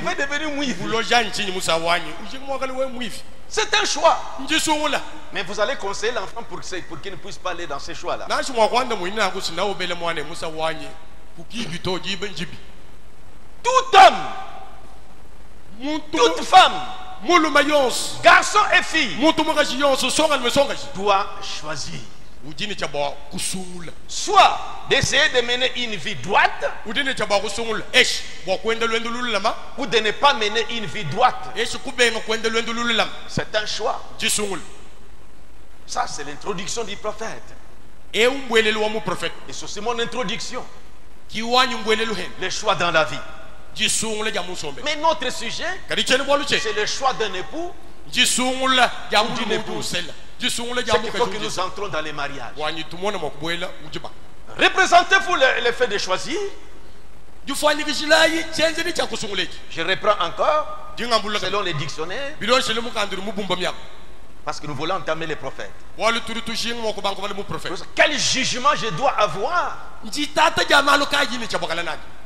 [SPEAKER 1] veux devenir mouivi. C'est un choix. Mais vous allez conseiller l'enfant pour qu'il ne puisse pas aller dans ces choix-là. Tout homme, toute femme, garçon et fille doit choisir. Soit d'essayer de mener une vie droite, ou de ne pas mener une vie droite. C'est un choix. Ça, c'est l'introduction du prophète. Et c'est mon introduction. Les choix dans la vie. Mais notre sujet, c'est le choix d'un époux ou d'une épouse. C'est qu'il faut que nous entrons dans les mariages. Représentez-vous le fait de choisir? Je reprends encore selon les dictionnaires, parce que nous voulons entamer les prophètes. Quel jugement je dois avoir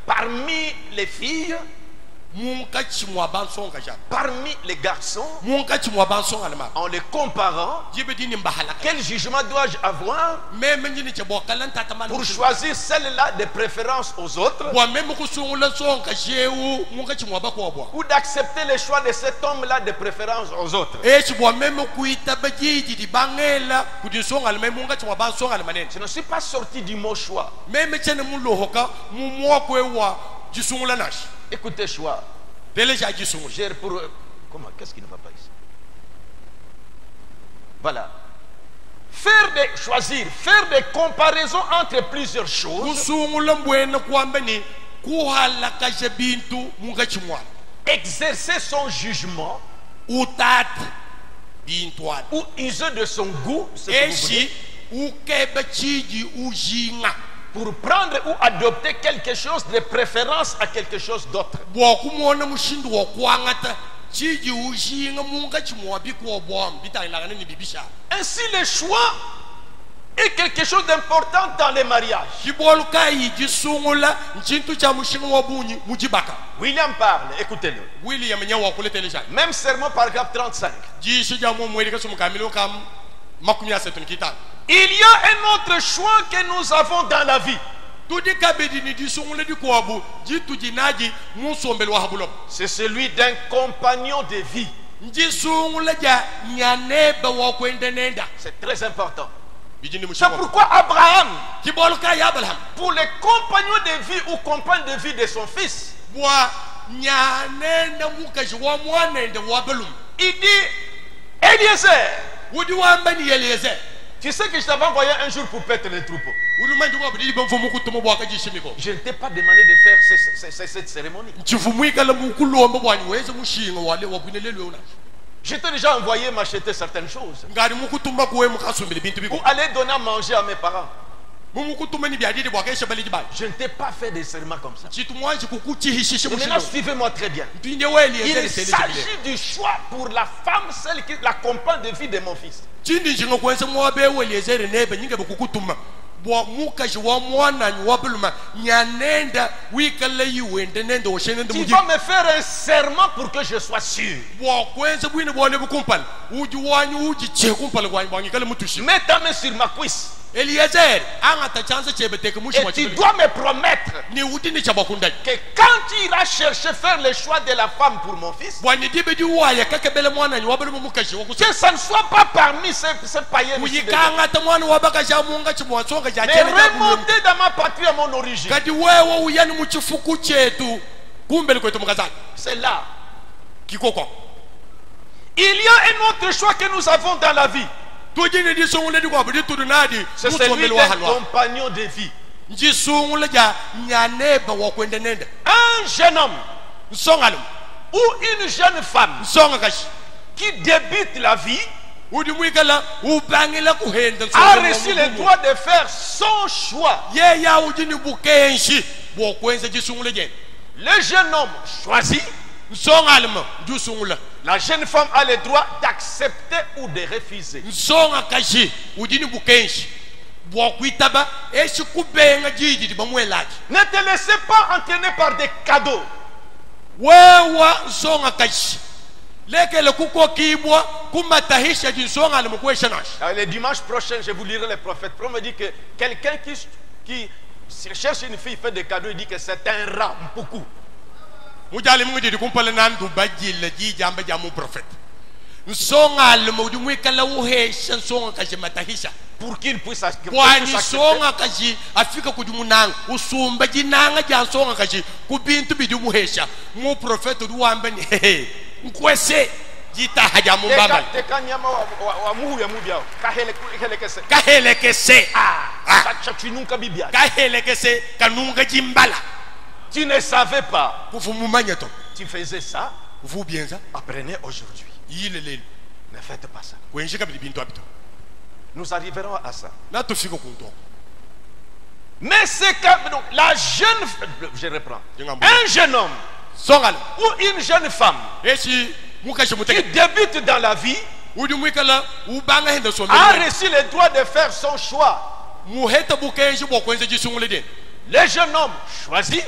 [SPEAKER 1] parmi les filles, parmi les garçons, en les comparant? Quel jugement dois-je avoir pour choisir celle-là de préférence aux autres, ou d'accepter le choix de cet homme-là de préférence aux autres? Je ne suis pas sorti du mot choix. Écoutez, choix. Comment? Qu'est-ce qui ne va pas ici? Voilà. Choisir, faire des comparaisons entre plusieurs choses. Exercer son jugement. Ou user de son goût. Pour prendre ou adopter quelque chose de préférence à quelque chose d'autre. Ainsi, le choix est quelque chose d'important dans les mariages. William parle, écoutez-le. Même sermon, paragraphe 35. Il y a un autre choix que nous avons dans la vie. C'est celui d'un compagnon de vie. C'est très important. C'est pourquoi Abraham, pour les compagnons de vie ou compagnes de vie de son fils, il dit, Eliezer, tu sais que je t'avais envoyé un jour pour paître les troupeaux. Je ne t'ai pas demandé de faire cette cérémonie. Je t'ai déjà envoyé m'acheter certaines choses. Ou aller donner à manger à mes parents. Je ne t'ai pas fait des serments comme ça. Et maintenant, suivez-moi très bien. Il s'agit du choix pour la femme, celle qui est la compagne de vie de mon fils. Tu vas me faire un serment pour que je sois sûr. Mets ta main sur ma cuisse. Et tu dois me promettre que quand tu iras chercher faire le choix de la femme pour mon fils, que ça ne soit pas parmi ces païens ici, mais remonter dans ma patrie à mon origine. C'est là. Il y a un autre choix que nous avons dans la vie. C'est celui des compagnons de vie. Un jeune homme ou une jeune femme qui débute la vie a reçu le droit de faire son choix. Le jeune homme choisit. La jeune femme a le droit d'accepter ou de refuser. Ne te laissez pas entraîner par des cadeaux. Le dimanche prochain, je vous lirai les prophètes. On me dit que quelqu'un qui cherche une fille fait des cadeaux, il dit que c'est un rat, beaucoup. Pour qu'il puisse accepter. Tu ne savais pas. Tu faisais ça. Apprenez aujourd'hui. Ne faites pas ça. Nous arriverons à ça. Mais c'est que la jeune, je reprends, un jeune homme ou une jeune femme qui débute dans la vie a reçu le droit de faire son choix. Le jeune homme choisit.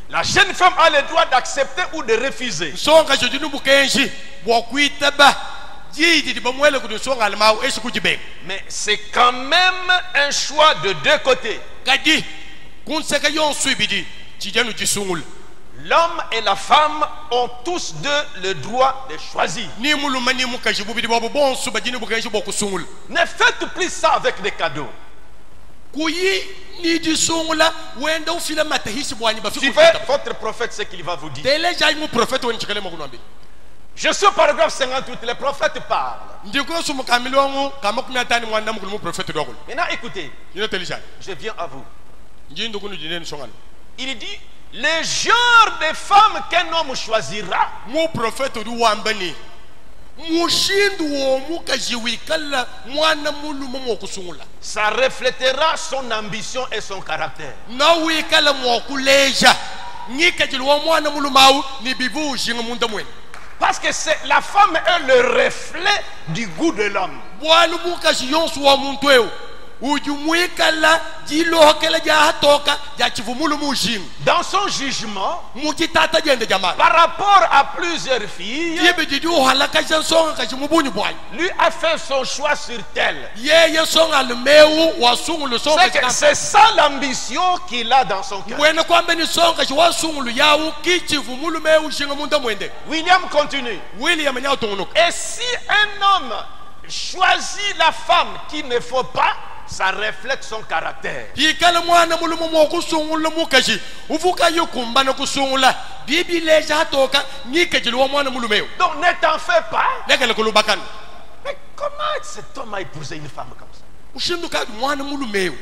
[SPEAKER 1] La jeune femme a le droit d'accepter ou de refuser. Mais c'est quand même un choix de deux côtés. L'homme et la femme ont tous deux le droit de choisir. Ne faites plus ça avec des cadeaux. Suivez votre prophète ce qu'il va vous dire. Je suis au paragraphe 58, le prophète parle. Maintenant écoutez, je viens à vous. Il dit, le genre de femme qu'un homme choisira ça reflètera son ambition et son caractère. Parce que la femme est le reflet du goût de l'homme. Dans son jugement, par rapport à plusieurs filles, lui a fait son choix sur tel. C'est ça l'ambition qu'il a dans son cœur. William continue. Et si un homme choisit la femme qu'il ne faut pas, ça reflète son caractère. Donc ne t'en fais pas. Mais comment cet homme a épousé une femme comme ça?
[SPEAKER 2] ushinduka mwana mulumeu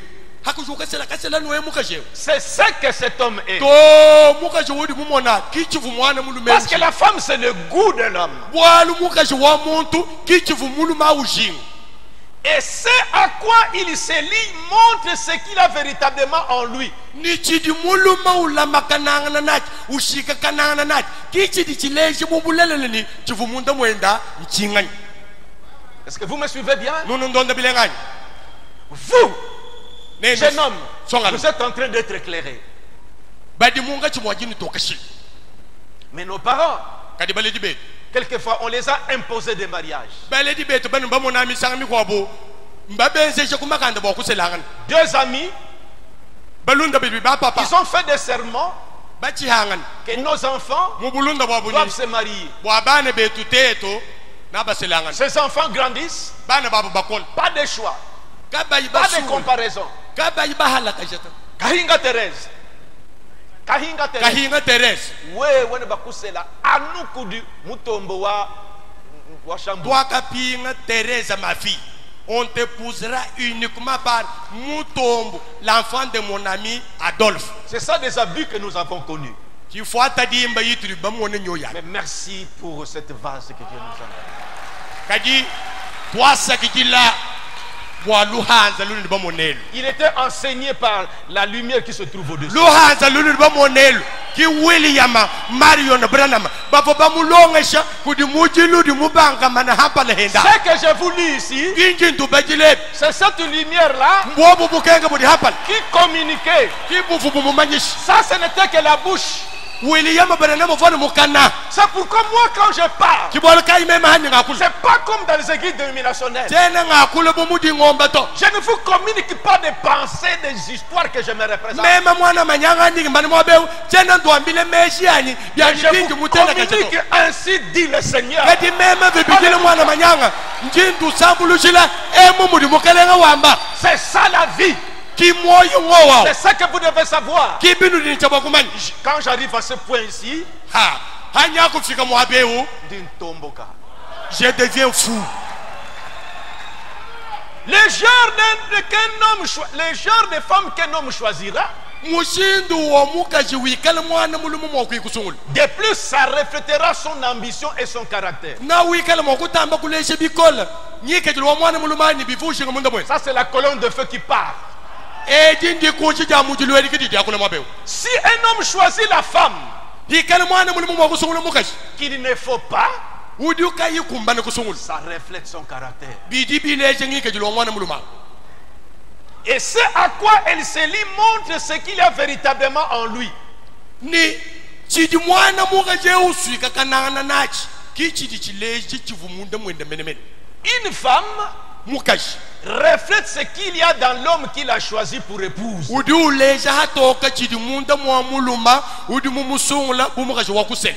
[SPEAKER 2] hakujuka sela kasela noe mukaje.
[SPEAKER 1] C'est ça que cet homme est.
[SPEAKER 2] To mukaje wodi mumona kichivu mwana mulumeu.
[SPEAKER 1] Parce que la femme c'est le goût de l'homme.
[SPEAKER 2] Bwalu mukaje wa muntu kichivu muluma ujinga.
[SPEAKER 1] Et c'est à quoi il se lie montre ce qu'il a véritablement en lui.
[SPEAKER 2] Est-ce
[SPEAKER 1] que vous me suivez bien? Vous, jeune homme, vous êtes en train d'être éclairé. Mais nos parents, quelquefois, on les a imposé des mariages. Deux amis, ils ont fait des serments que nos enfants doivent se marier. Ces enfants grandissent, pas de choix, pas de comparaison. Kahinga Thérèse. Kahinga Thérèse. Ouais, bakusela anukudi mutombo wa Chambu.
[SPEAKER 2] Toi Kapinga Thérèse ma fille, on t'épousera uniquement par Mutombo, l'enfant de mon ami Adolphe.
[SPEAKER 1] C'est ça des abus que nous avons connus. Mais merci pour cette vase que Dieu nous a.
[SPEAKER 2] Kadi toi ça qui là.
[SPEAKER 1] Il était enseigné par la lumière qui se trouve au-dessus.
[SPEAKER 2] Qui William Marion Branham
[SPEAKER 1] ce que je vous lis ici, c'est cette lumière là qui communiquait. Ça ce n'était que la bouche. C'est pourquoi moi quand je parle, c'est pas comme dans les églises dénominationnelles. Je ne vous communique pas des pensées, des histoires que je me représente. Je vous communique ainsi dit le Seigneur. C'est ça la vie. C'est ça que vous devez savoir. Quand j'arrive à ce point ici,
[SPEAKER 2] je deviens fou.
[SPEAKER 1] Les genres de femmes qu'un homme choisira, de plus ça reflétera son ambition et son caractère. Ça c'est la colonne de feu qui parle. Si un homme choisit la femme qu'il ne faut pas, ça reflète son caractère. Et c'est à quoi elle se lie montre ce qu'il y a véritablement en lui. Une femme reflète ce qu'il y a dans l'homme qu'il a choisi pour épouse.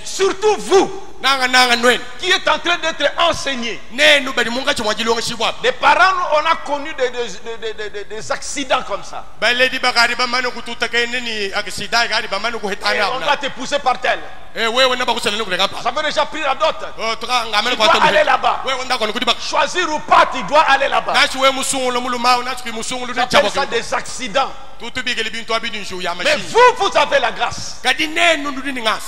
[SPEAKER 1] Surtout vous qui êtes en train d'être enseigné. Les parents, on a connu des accidents comme ça. Et on va t'épouser par tel. J'avais déjà pris la dot. Tu dois aller là-bas. Choisir ou pas, tu dois aller là-bas. J'appelle ça des accidents. Mais vous avez la grâce.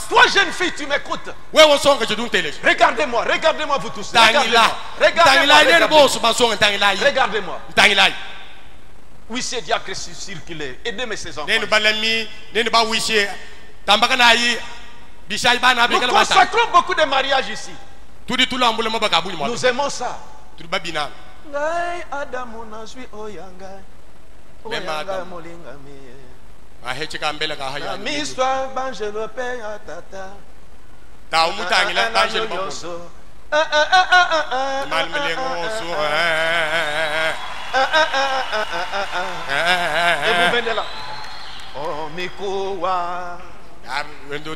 [SPEAKER 1] Toi jeune fille, tu m'écoutes. Regardez-moi vous tous. Regardez-moi. Oui, c'est diacre circuler. Aidez-moi ces enfants. Nous consacrons beaucoup de mariages ici. Nous aimons ça. Et vous venez là. Oh, Mikowa. Nous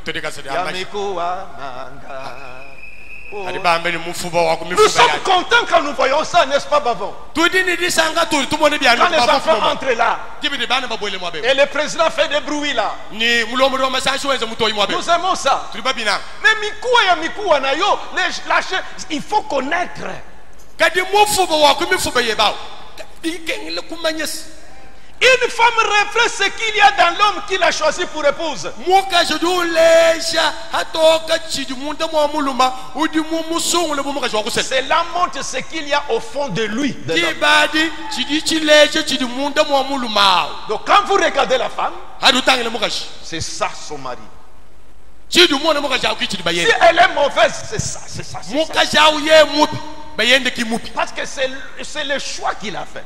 [SPEAKER 1] sommes contents quand nous voyons ça, n'est-ce pas, Bavon? Quand les enfants entrent là et le président fait des bruits là, nous aimons ça. Mais il faut connaître. Une femme reflète ce qu'il y a dans l'homme qu'il a choisi pour épouse. Cela montre ce qu'il y a au fond de lui. Donc quand vous regardez la femme, c'est ça son mari. Si elle est mauvaise, c'est ça. Parce que c'est le choix qu'il a fait.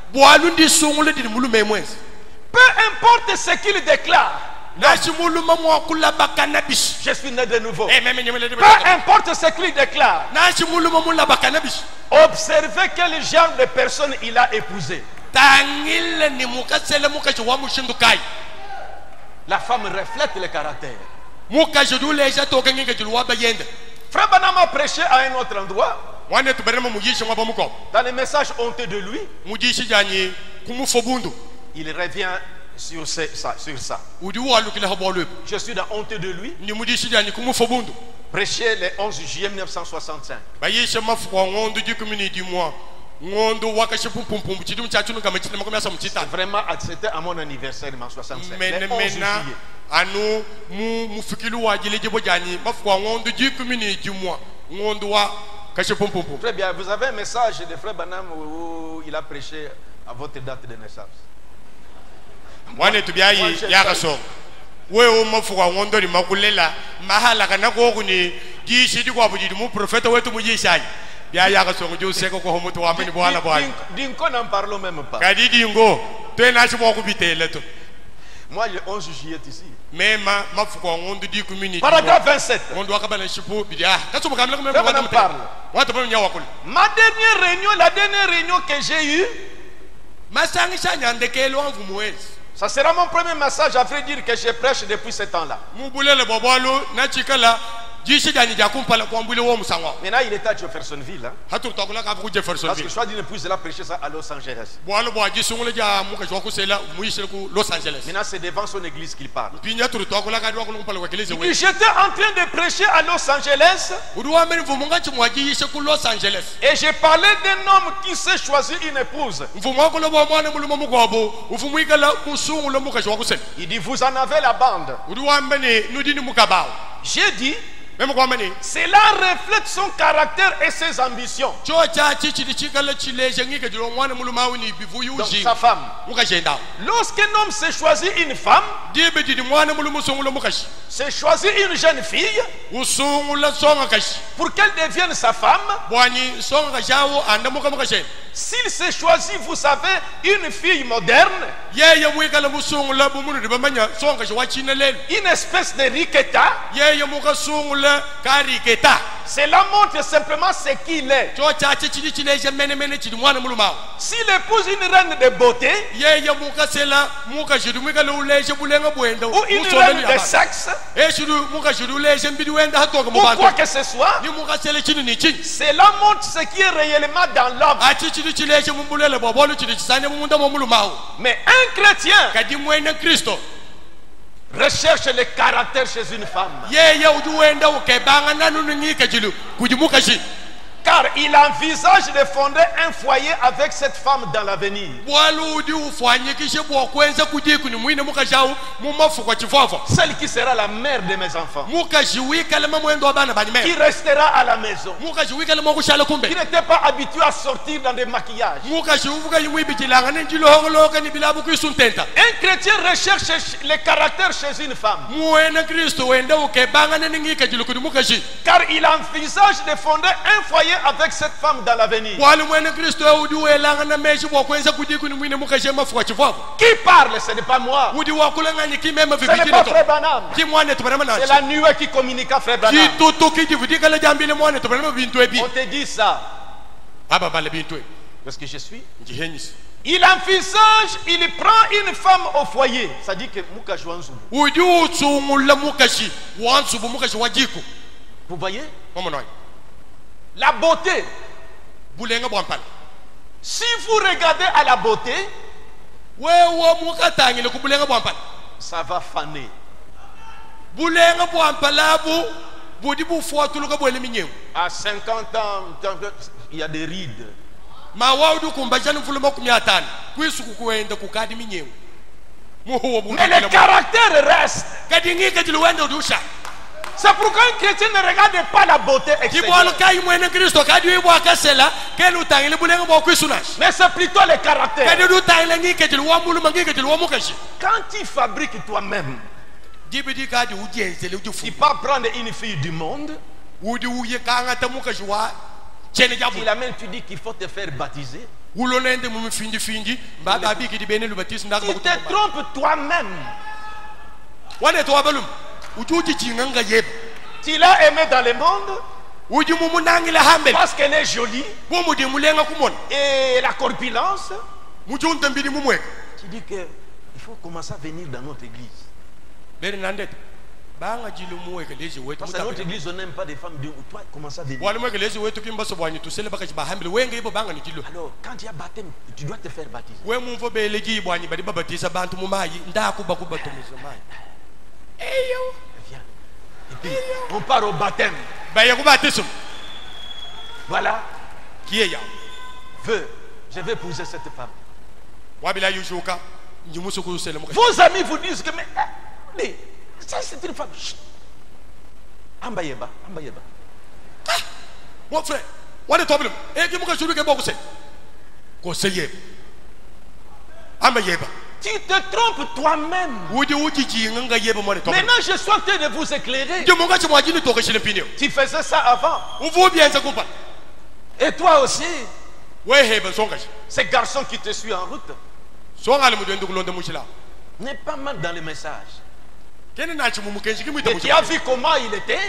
[SPEAKER 1] Peu importe ce qu'il déclare. Je suis né de nouveau. Peu importe ce qu'il déclare. Observez quel genre de personne il a épousé. La femme reflète le caractère. Frère Branham a prêché à un autre endroit. Dans les messages honteux de lui, il revient sur ça. Je suis dans honte de lui. Prêché le 11 juillet 1965. Vraiment, c'était à mon anniversaire en 65. Le 11 juillet. Très bien, vous avez un message de Frère Branham où il a prêché à votre date de naissance. Dinko n'en parlons même pas. Moi, le 11 juillet ici. Paragraphe 27. Ma dernière réunion, la dernière réunion que j'ai eue, ça sera mon premier message, à vrai dire, que je prêche depuis ce temps-là. Maintenant, il est à Jeffersonville. Hein? Parce que je choisis d'une épouse, il a prêché ça à Los Angeles. Maintenant, c'est devant son église qu'il parle. J'étais en train de prêcher à Los Angeles. Et j'ai parlé d'un homme qui s'est choisi une épouse. Il dit, vous en avez la bande. J'ai dit, cela reflète son caractère et ses ambitions. Donc sa femme. Lorsqu'un homme s'est choisi une femme, s'est choisi une jeune fille pour qu'elle devienne sa femme. S'il s'est choisi, vous savez, une fille moderne, une espèce de riqueta, cela montre simplement ce qu'il est. S'il épouse une reine de beauté ou une reine de sexe ou quoi que ce soit, cela montre ce qui est réellement dans l'homme. Mais un chrétien recherche le caractère chez une femme. Car il envisage de fonder un foyer avec cette femme dans l'avenir. Celle qui sera la mère de mes enfants. Qui restera à la maison. Qui n'était pas habitué à sortir dans des maquillages. Un chrétien recherche le caractère chez une femme. Car il envisage de fonder un foyer avec cette femme dans l'avenir. Qui parle? Ce n'est pas moi. Ce n'est pas Frère Branham. C'est la nuée qui communique à Frère Branham. On te dit ça parce que je suis. Il envisage, il prend une femme au foyer. Ça dit que vous voyez la beauté. Si vous regardez à la beauté, ça va faner. À 50 ans, il y a des rides.
[SPEAKER 2] ma waudu kumbajana mfulu makumi atano kwisuku kuenda kukadi minyewu
[SPEAKER 1] mais le caractère reste.
[SPEAKER 2] kadingi kadilu wenda udusha.
[SPEAKER 1] C'est pourquoi un chrétien ne regarde pas la beauté extérieure. Mais c'est plutôt le caractère. Quand tu fabriques toi-même, tu peux prendre une fille du monde, tu l'amènes, tu dis qu'il faut te faire baptiser. Tu te trompes toi-même. Tu l'as aimée dans le monde parce qu'elle est jolie et la corpulence. Tu dis qu'il faut commencer à venir dans notre église. Parce que dans notre église, on n'aime pas des femmes. Toi, commence à venir. Alors, quand il y a baptême, tu dois te faire baptiser. Viens. Et puis, on part au baptême. Voilà.
[SPEAKER 2] Qui est
[SPEAKER 1] je vais épouser cette femme.
[SPEAKER 2] Vos
[SPEAKER 1] amis vous disent que mais ça c'est une femme. Ambayeba.
[SPEAKER 2] Mon frère, what est le problème?
[SPEAKER 1] Tu te trompes toi-même. Maintenant, je suis en train de vous éclairer. Tu faisais ça avant. Et toi aussi. Ces garçons qui te suivent en route n'est pas mal dans le message. Et tu as vu comment il était.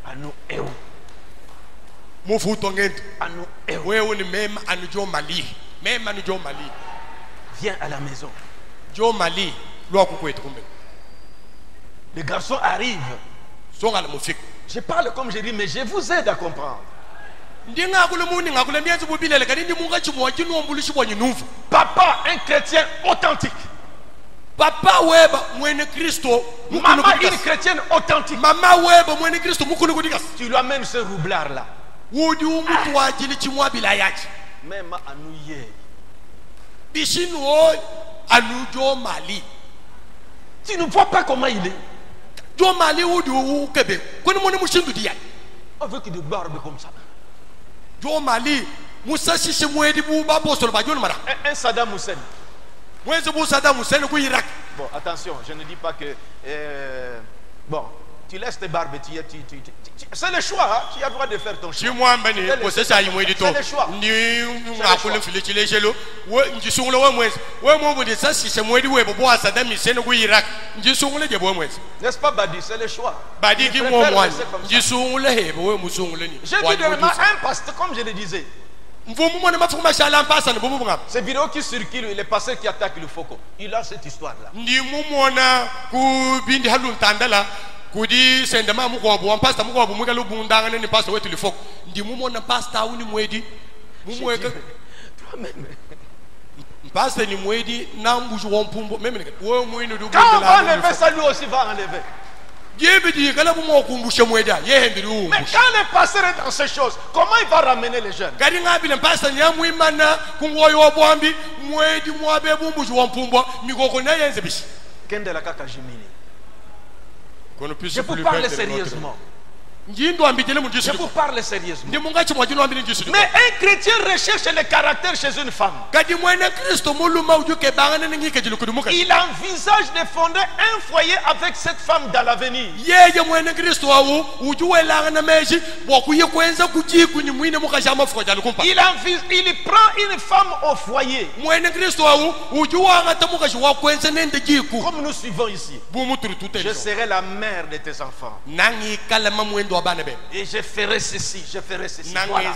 [SPEAKER 1] À nous et où? Viens à la maison. Les garçons arrivent. Je parle comme je dis, mais je vous aide à comprendre. Papa, un chrétien authentique.
[SPEAKER 2] Papa weba mwene Kristo.
[SPEAKER 1] Maman, une chrétienne authentique.
[SPEAKER 2] Mama weba mwene Kristo.
[SPEAKER 1] Tu lui amènes ce roublard là. Même à nous hier. Tu ne vois pas comment il est. On veut qu'il te barbe comme ça. Un Saddam Hussein. Bon, attention, je ne dis pas que... bon, tu laisses tes barbes, c'est le choix, hein? Tu as le droit de faire ton choix. C'est le choix. N'est-ce pas, Badi? C'est le choix. J'ai dit dernièrement un pasteur, comme je le disais. Ces vidéos qui circulent, les pasteurs qui attaquent le Foko, il a cette histoire-là.
[SPEAKER 2] Kudi sendema mukobu ampasta mukobu mwekalo bundanga nene pastor wetu lifok ndi mumona pastor uni mwedi mumweka
[SPEAKER 1] toi-même
[SPEAKER 2] pastor ni mwedi na mbuju wompumbo meme wo mwini du
[SPEAKER 1] quand on va enlever ça lui aussi va enlever.
[SPEAKER 2] Dieu kala bumo kumbushe mweda yehembiri u
[SPEAKER 1] mais quand le pasteur est dans ces choses comment il va ramener les jeunes?
[SPEAKER 2] Kadi ngabi le pastor nyamwimana kungoyo obwambi mwedi mwabe bumbuju wompumbo mikoko na yenze bishi
[SPEAKER 1] kende la kaka jimini. Je vous parle sérieusement. Je vous parle sérieusement. Mais un chrétien recherche le caractère chez une femme. Il envisage de fonder un foyer avec cette femme dans l'avenir. Il prend une femme au foyer. Comme nous suivons ici. Je serai la mère de tes enfants. Et je ferai ceci, je ferai ceci. Voilà.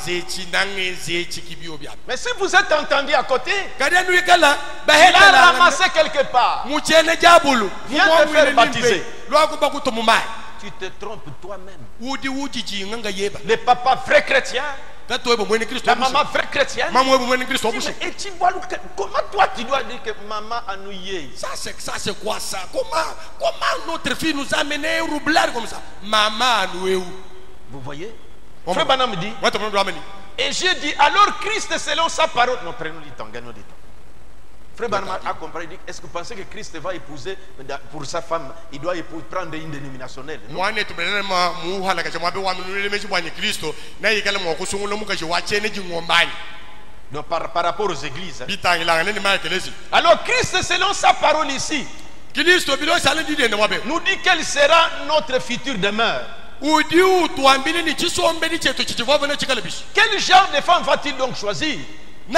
[SPEAKER 1] Mais si vous êtes entendu à côté, il a ramassé quelque part. Viens te faire baptiser. Tu te trompes toi-même. Le papa vrai chrétien, la maman vraie chrétienne. Et tu vois, comment toi tu dois dire que maman a nouillé?
[SPEAKER 2] Ça c'est quoi ça? Comment notre fille nous a amené roublard comme ça? Maman a noué où?
[SPEAKER 1] Vous voyez? Frère Branham dit, et j'ai dit, alors Christ selon sa parole, non, prenons du temps, gagnons du temps. Frère Branham a compris, est-ce que vous pensez que Christ va épouser, pour sa femme, il doit prendre une dénominationnelle? Non? Non, par rapport aux églises. Alors Christ selon sa parole ici nous dit quelle sera notre future demeure. Quel genre de femme va-t-il donc choisir? Une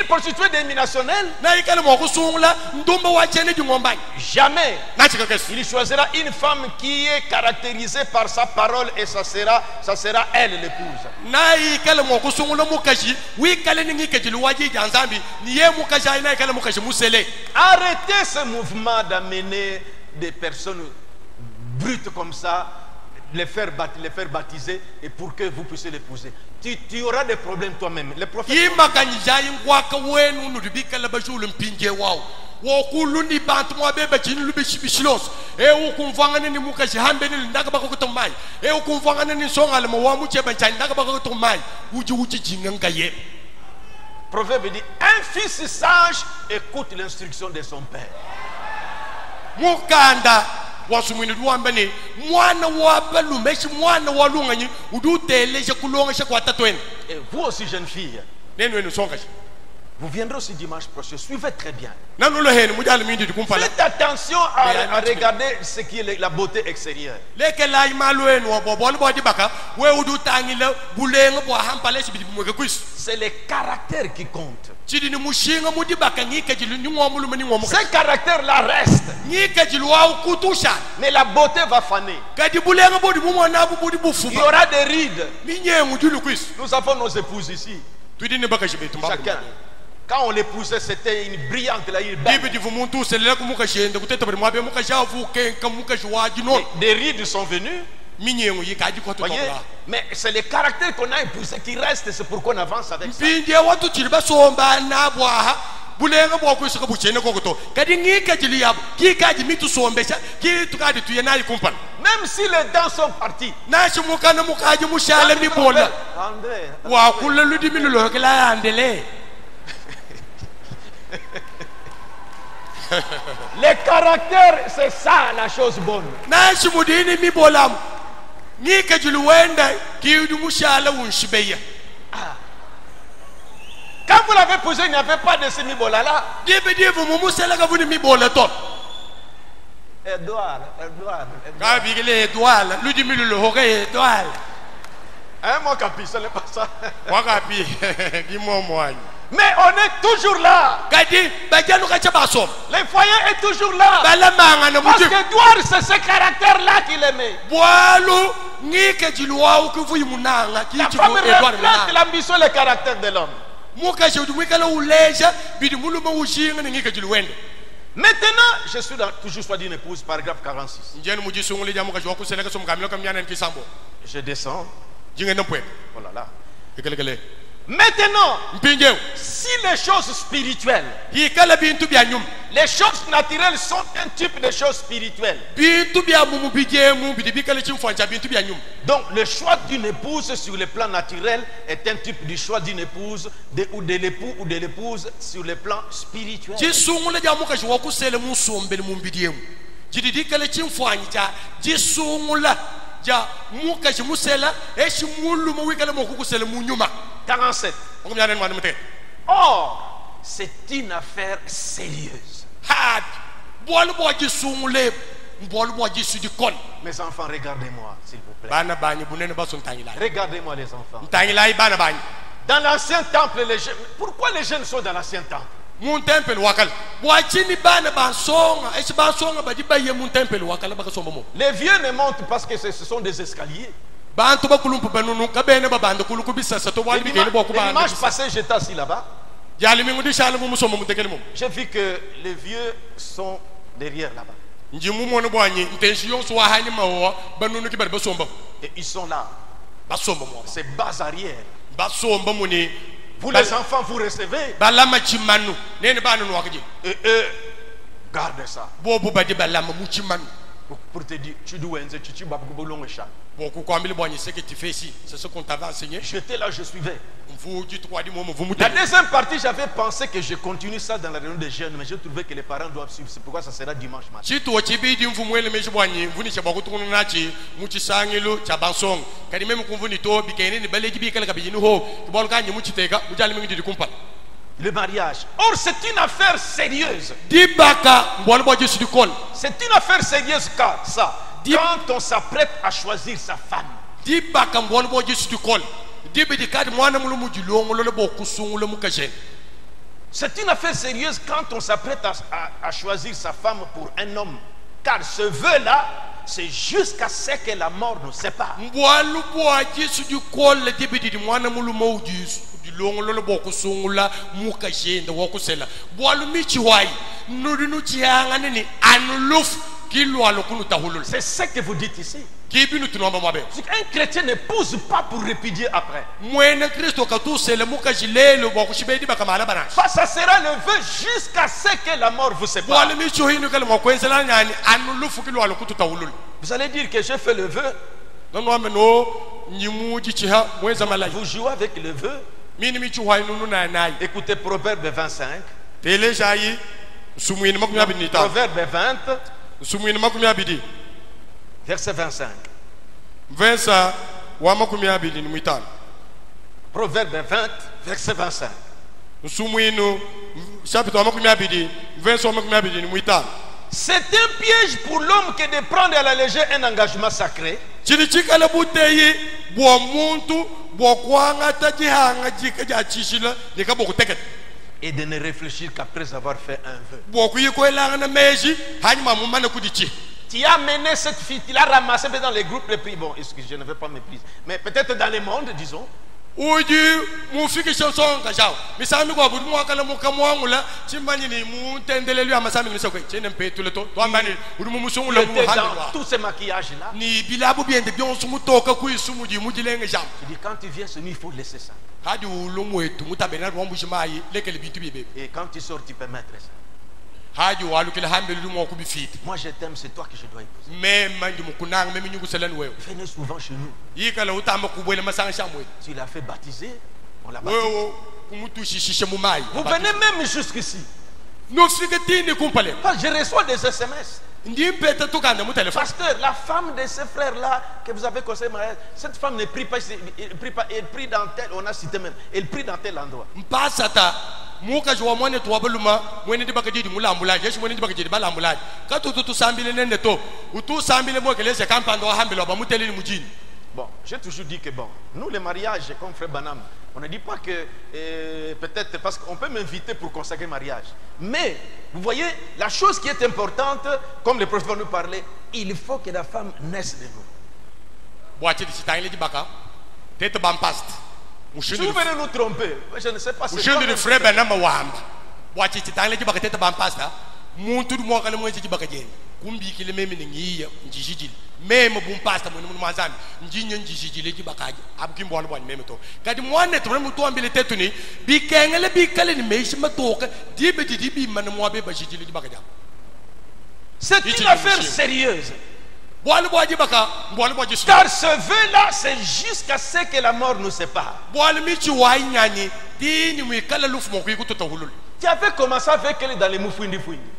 [SPEAKER 1] prostituée dénominationnelle? Jamais. Il choisira une femme qui est caractérisée par sa parole et ça sera elle l'épouse. Arrêtez ce mouvement d'amener des personnes brutes comme ça, les faire baptiser et pour que vous puissiez l'épouser. Tu auras des problèmes toi-même. Les prophètes Proverbe dit, un fils sage écoute l'instruction de son père. Et vous aussi, jeunes filles, vous viendrez aussi dimanche prochain. Suivez très bien. Faites attention à regarder ce qui est la beauté extérieure. C'est le caractère qui compte. Ce caractère-là reste. Mais la beauté va faner. Il y aura des rides. Nous avons nos épouses ici. Chacun. Quand on l'épousait, c'était une brillante, une belle. Des rides sont venues. Voyez? Mais c'est le caractère qu'on a épousé qui reste, c'est pourquoi on avance avec ça. Même si les dents sont parties. Les caractères, c'est ça la chose bonne. Quand vous l'avez posé, il n'y avait pas de ce mibola là. Edouard. Hein, mon capi, ce n'est pas ça. Mais on est toujours là. Le foyer est toujours là. Parce que Edouard, c'est ce caractère-là qu'il aimait. La femme reflète l'ambition et le caractère de l'homme. Maintenant, je suis toujours choisi d'une épouse, paragraphe 46. Je descends. Oh là là. Maintenant, si les choses spirituelles, les choses naturelles sont un type de choses spirituelles. Donc le choix d'une épouse sur le plan naturel est un type du choix d'une épouse ou de l'époux ou de l'épouse sur le plan spirituel. Ja muka musela eshi mulu mawikala mokukusela munyuma 47. Or c'est une affaire sérieuse. Mes enfants, regardez-moi s'il vous plaît. Regardez-moi les enfants. Dans l'ancien temple, les jeunes, pourquoi les jeunes sont dans l'ancien temple? Les vieux ne montent parce que ce sont des escaliers. Dimanche passé, j'étais assis là-bas. J'ai vu que les vieux sont derrière là-bas. Et ils sont là. C'est bas arrière. Vous les enfants, vous recevez. Et eux, gardez ça. Pour te dire, tu dois enze, tu vas boulon et chat.
[SPEAKER 2] Beaucoup comme le boigny, c'est que tu fais ici. C'est ce qu'on t'avait enseigné.
[SPEAKER 1] J'étais là, je suivais.
[SPEAKER 2] Vous dites quoi du moment, vous
[SPEAKER 1] La deuxième partie, j'avais pensé que je continue ça dans la réunion des jeunes, mais j'ai trouvé que les parents doivent suivre. C'est pourquoi ça sera dimanche matin.
[SPEAKER 2] Si tu as dit vous m'avez mis boigny, vous n'êtes pas retourné nachi, muchi sangelo, chabansong. Quand même qu'on vous n'y to, bikini, ni balé gibi kala kabini ho, tu bon gagne muchi tega, vous allez me dire du compas.
[SPEAKER 1] Le mariage. Or, c'est une affaire sérieuse.
[SPEAKER 2] Dibaka, bon boigny sur du col.
[SPEAKER 1] C'est une affaire sérieuse car ça. Quand on s'apprête à choisir sa femme.
[SPEAKER 2] Dibaka, bon boigny sur du col.
[SPEAKER 1] C'est une affaire sérieuse quand on s'apprête à choisir sa femme pour un homme. Car ce vœu-là, c'est jusqu'à ce que la mort nous sépare. C'est ce que vous dites ici. Un chrétien n'épouse pas pour répudier après. Ça sera le vœu jusqu'à ce que la mort vous sépare. Vous allez dire que j'ai fait le vœu. Vous jouez avec le vœu. Écoutez Proverbe 25. Proverbe 20. Verset 25. Proverbe 20, verset 25. C'est un piège pour l'homme que de prendre à la légère un engagement sacré. Et de ne réfléchir qu'après avoir fait un vœu. Tu as mené cette fille, tu l'as ramassée dans les groupes les plus. Bon, excusez, je ne veux pas mépriser. Mais peut-être dans le monde, disons. Tous ces maquillages-là. Tu dis, quand tu viens, il faut laisser ça. Et quand tu sors, tu peux mettre ça. Moi je t'aime, c'est toi que je dois épouser. Venez souvent chez nous. Tu l'as fait baptiser, on l'a baptisé. Vous venez même jusqu'ici. Je reçois des SMS. Pasteur, la femme de ce frère-là que vous avez conseillé, cette femme ne prie pas, elle prie dans tel, on a cité même, elle prie dans tel endroit. Bon, j'ai toujours dit que bon, nous les mariages, comme frère Banam, on ne dit pas que peut-être parce qu'on peut m'inviter pour consacrer mariage. Mais vous voyez, la chose qui est importante, comme le prophète va nous parler, il faut que la femme naisse de nous. Si vous venez nous tromper, je ne sais pas si c'est une affaire sérieuse. Car ce vœu-là, c'est jusqu'à ce que la mort nous sépare. Tu avais commencé avec elle dans les Moufuindi Fouindi.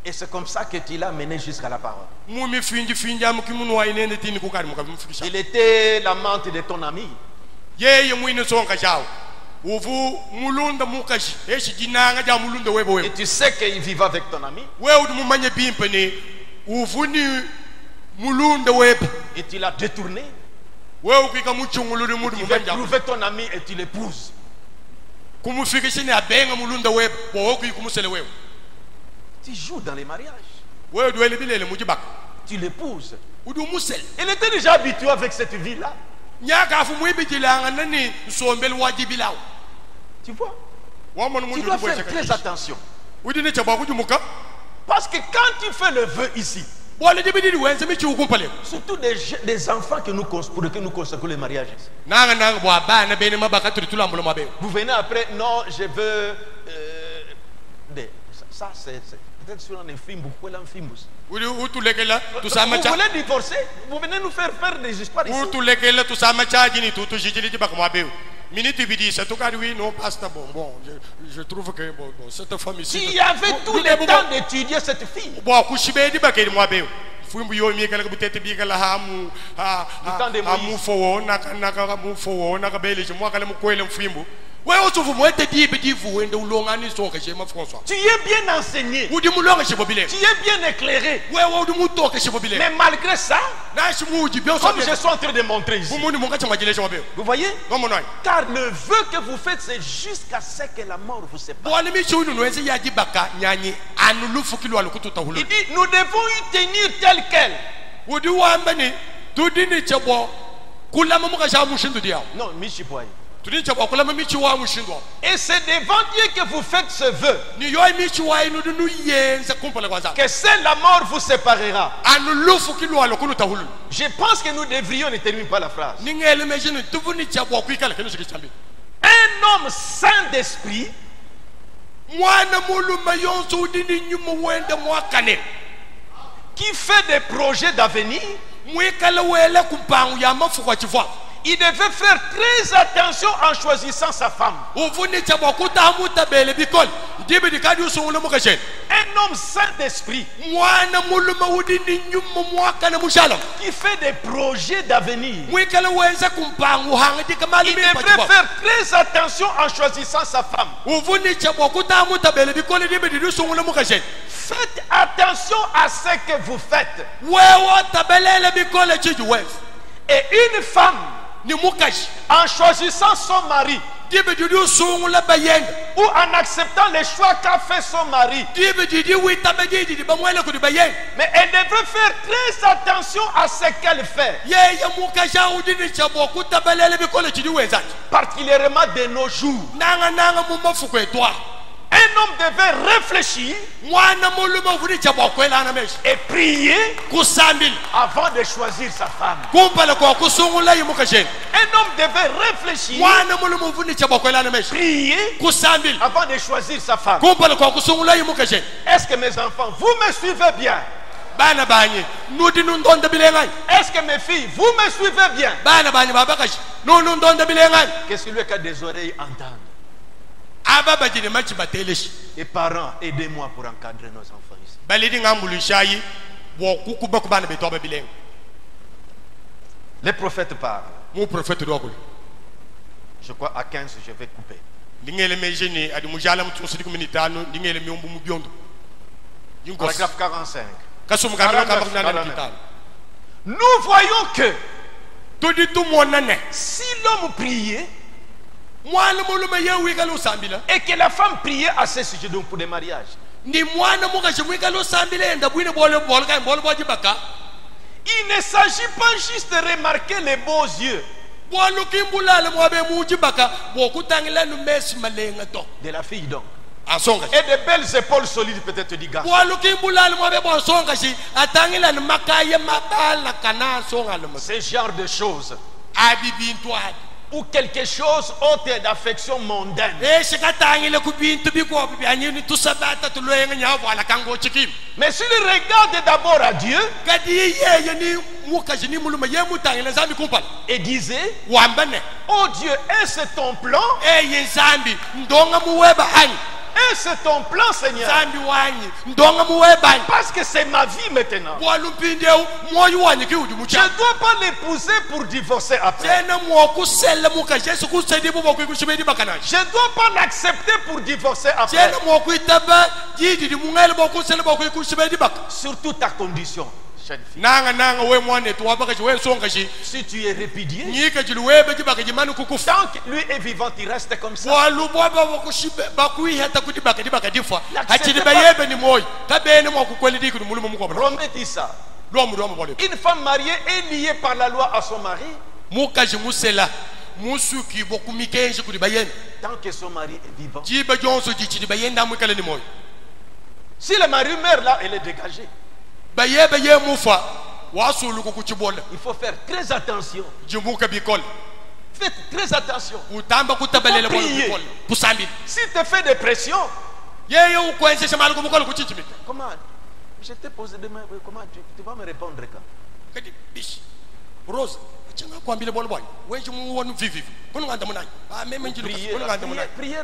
[SPEAKER 1] Et c'est comme ça que tu l'as mené jusqu'à la parole. Il était l'amante de ton ami. Et tu sais qu'il vivait avec ton ami. Et tu l'as détourné. Tu veux trouver ton ami et tu l'épouses. Tu joues dans les mariages. Tu l'épouses. Elle était déjà habituée avec cette vie-là. Tu vois? Tu dois faire très attention. Parce que quand tu fais le vœu ici, surtout des enfants pour lesquels nous consacrons les mariages. Vous venez après, non, je veux Ça, c'est peut-être sur un film.
[SPEAKER 2] Vous voulez
[SPEAKER 1] divorcer? Vous venez nous faire des histoires ici.
[SPEAKER 2] Non, pasteur, bon, je trouve que cette femme ici.
[SPEAKER 1] Il y avait tout le temps d'étudier cette fille.
[SPEAKER 2] Tu es
[SPEAKER 1] bien enseigné. Tu es bien éclairé. Mais malgré ça, comme je suis en train de montrer ici, vous voyez? Car le vœu que vous faites, c'est jusqu'à ce que la mort vous sépare. Il dit, nous devons y tenir tel quel. Non, Michipoy. Et c'est devant Dieu que vous faites ce vœu. Que seule la mort vous séparera. Je pense que nous devrions ne terminer pas la phrase. Un homme saint d'esprit qui fait des projets d'avenir, il devait faire très attention en choisissant sa femme. Un homme saint d'esprit qui fait des projets d'avenir, il devrait faire très attention en choisissant sa femme. Faites attention à ce que vous faites. Et une femme, en choisissant son mari ou en acceptant les choix qu'a fait son mari, mais elle devrait faire très attention à ce qu'elle fait, particulièrement de nos jours. Un homme devait réfléchir et prier avant de choisir sa femme. Un homme devait réfléchir, prier avant de choisir sa femme. Est-ce que mes enfants, vous me suivez bien? Est-ce que mes filles, vous me suivez bien? Que celui qui a des oreilles entende. Et parents, aidez-moi pour encadrer nos enfants ici. Les prophètes parlent. Je crois à 15, je vais couper. Paragraphe 45. Nous voyons que si l'homme priait et que la femme priait à ce sujet, donc pour des mariages, il ne s'agit pas juste de remarquer les beaux yeux de la fille donc, et de belles épaules solides peut-être du garçon. Ce genre de choses, ou quelque chose autre d'affection mondaine. Mais s'il regarde d'abord à Dieu et disait, oh Dieu, est-ce ton plan? Est-ce ton plan, Seigneur? Parce que c'est ma vie maintenant. Je ne dois pas l'épouser pour divorcer après. Je ne dois pas l'accepter pour divorcer après. Surtout ta condition. Si tu es répudié, tant que lui est vivant, il reste comme ça. Romain dit ça. Une femme mariée est liée par la loi à son mari tant que son mari est vivant. Si le mari meurt là, elle est dégagée. Il faut faire très attention. Faites très attention. Prier. Si tu fais des pressions, Comment? Je t'ai posé demain, comment tu vas me répondre quand?
[SPEAKER 2] Rose,
[SPEAKER 1] prière.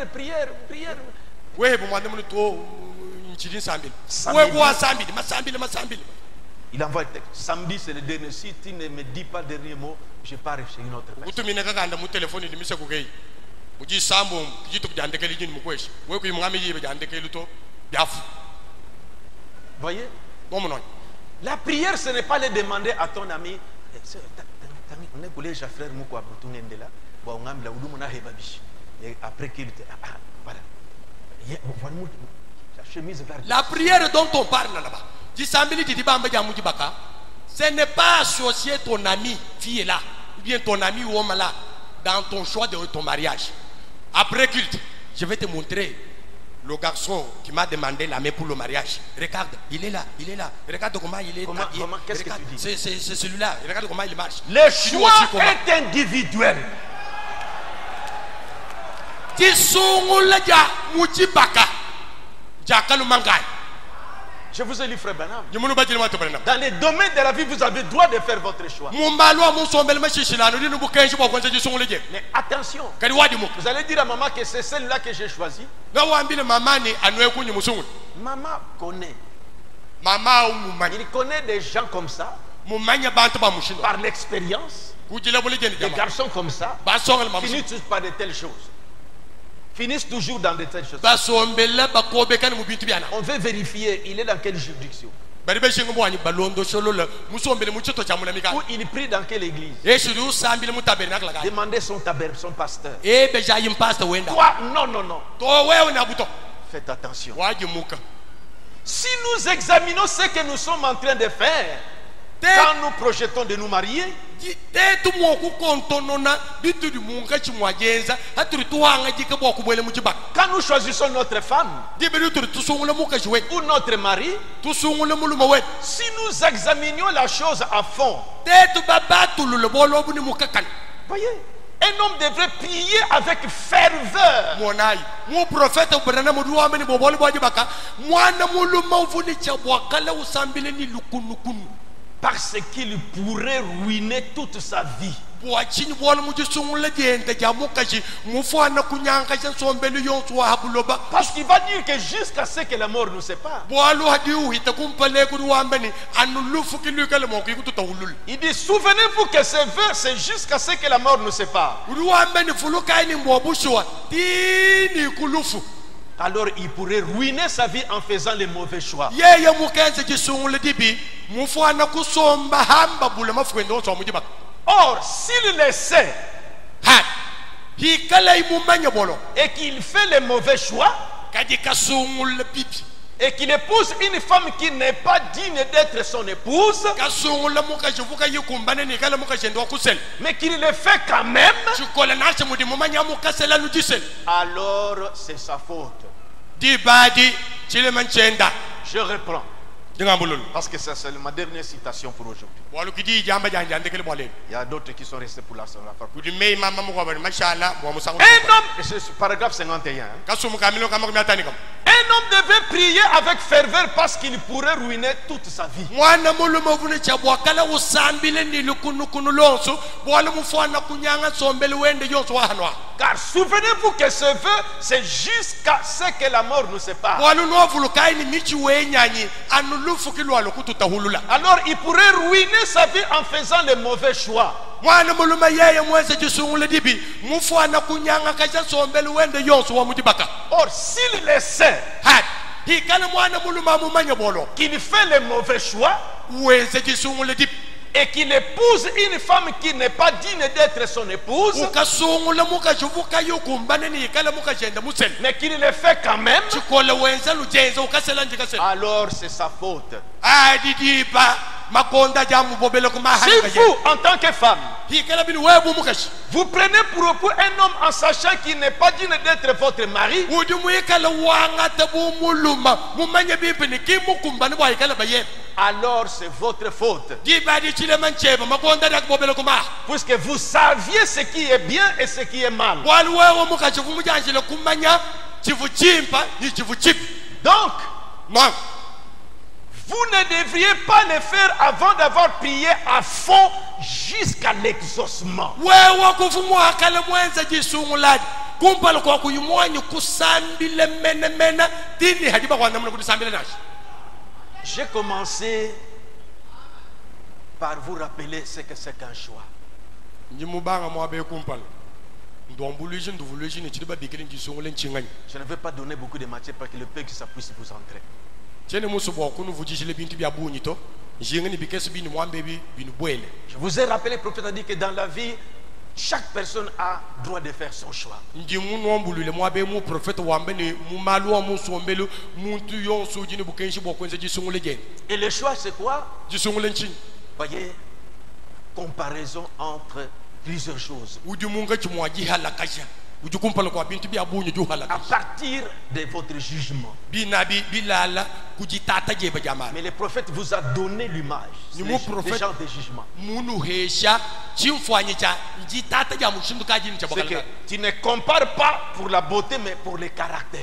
[SPEAKER 1] Il envoie le texte. Samedi, c'est le dernier. Si tu ne me dis pas le dernier mot, je pars chez une autre personne. Voyez? La prière, ce n'est pas le demander à ton ami. Après qu'il te. Voilà. La chemise vers
[SPEAKER 2] la prière dont on parle là-bas, ce n'est pas associer ton ami fille là, ou bien ton ami ou homme là, dans ton choix de ton mariage. Après culte, je vais te montrer le garçon qui m'a demandé la main pour le mariage. Regarde, il est là. Regarde comment il est.
[SPEAKER 1] Comment qu'est-ce que tu dis?
[SPEAKER 2] C'est celui-là. Regarde comment il marche.
[SPEAKER 1] Le choix est individuel. Je vous ai lu, frère Branham. Dans les domaines de la vie, vous avez le droit de faire votre choix. Mais attention, vous allez dire à maman que c'est celle-là que j'ai choisie. Maman connaît. Il connaît des gens comme ça. Par l'expérience, des garçons comme ça finissent par de telles choses. Finissent toujours dans de telles choses. On veut vérifier, il est dans quelle juridiction. Ou il prie dans quelle église. Demandez son pasteur. Quoi? Non. Faites attention. Si nous examinons ce que nous sommes en train de faire, quand nous projetons de nous marier, quand nous choisissons notre femme ou notre mari, si nous examinions la chose à fond, voyez, un homme devrait prier avec ferveur. Parce qu'il pourrait ruiner toute sa vie. Parce qu'il va dire que jusqu'à ce que la mort nous sépare. Il dit, souvenez-vous que ce vœu, c'est jusqu'à ce que la mort nous sépare. Alors il pourrait ruiner sa vie en faisant les mauvais choix. Or, s'il le sait et qu'il fait les mauvais choix et qu'il épouse une femme qui n'est pas digne d'être son épouse, mais qu'il le fait quand même, alors c'est sa faute. Je reprends. Parce que c'est ma dernière citation pour aujourd'hui. Il y a d'autres qui sont restés pour la fin. Un homme, paragraphe 51. Un homme devait prier avec ferveur parce qu'il pourrait ruiner toute sa vie. Car souvenez-vous que ce vœu, c'est jusqu'à ce que la mort nous sépare. Alors il pourrait ruiner sa vie en faisant les mauvais choix. Or s'il le sait qu'il fait les mauvais choix et qu'il épouse une femme qui n'est pas digne d'être son épouse, mais qu'il le fait quand même, alors c'est sa faute. Si vous, en tant que femme, vous prenez pour repos un homme en sachant qu'il n'est pas digne d'être votre mari, alors c'est votre faute. Puisque vous saviez ce qui est bien et ce qui est mal. Donc,
[SPEAKER 2] non.
[SPEAKER 1] vous ne devriez pas le faire avant d'avoir prié à fond jusqu'à l'exaucement. J'ai commencé par vous rappeler ce que c'est qu'un choix. Je ne vais pas donner beaucoup de matière pour que le peu que ça puisse vous entrer. Je vous ai rappelé, le prophète a dit que dans la vie, chaque personne a droit de faire son choix. Et le choix, c'est quoi? Voyez, comparaison entre plusieurs choses. À partir de votre jugement. Mais le prophète vous a donné l'image. Les gens de jugement. C'est que tu ne compares pas pour la beauté, mais pour le caractère.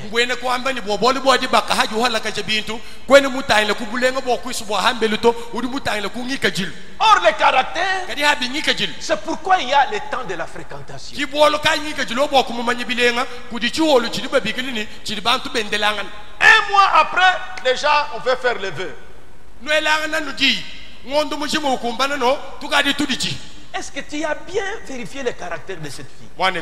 [SPEAKER 1] Or, le caractère, c'est pourquoi il y a le temps de la fréquentation. Un mois après, déjà, on peut faire le vœu. Est-ce que tu as bien vérifié le caractère de cette fille? Est-ce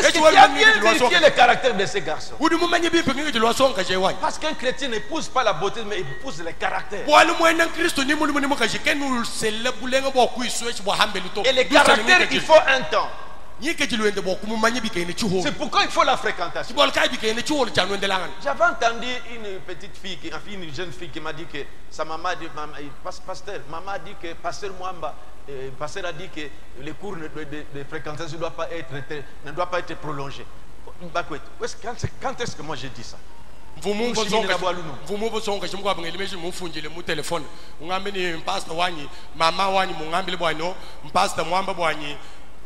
[SPEAKER 1] que tu as bien vérifié le caractère de ce garçon? Parce qu'un chrétien n'épouse pas la beauté, mais il épouse le caractère. Et le caractère, il faut un temps. C'est pourquoi il faut la fréquentation. J'avais entendu une petite fille, une jeune fille qui m'a dit que sa maman a dit, pasteur, maman a dit que pasteur Mwamba, pasteur a dit que les cours de fréquentation ne doivent pas être prolongés. Quand est-ce que moi j'ai dit ça?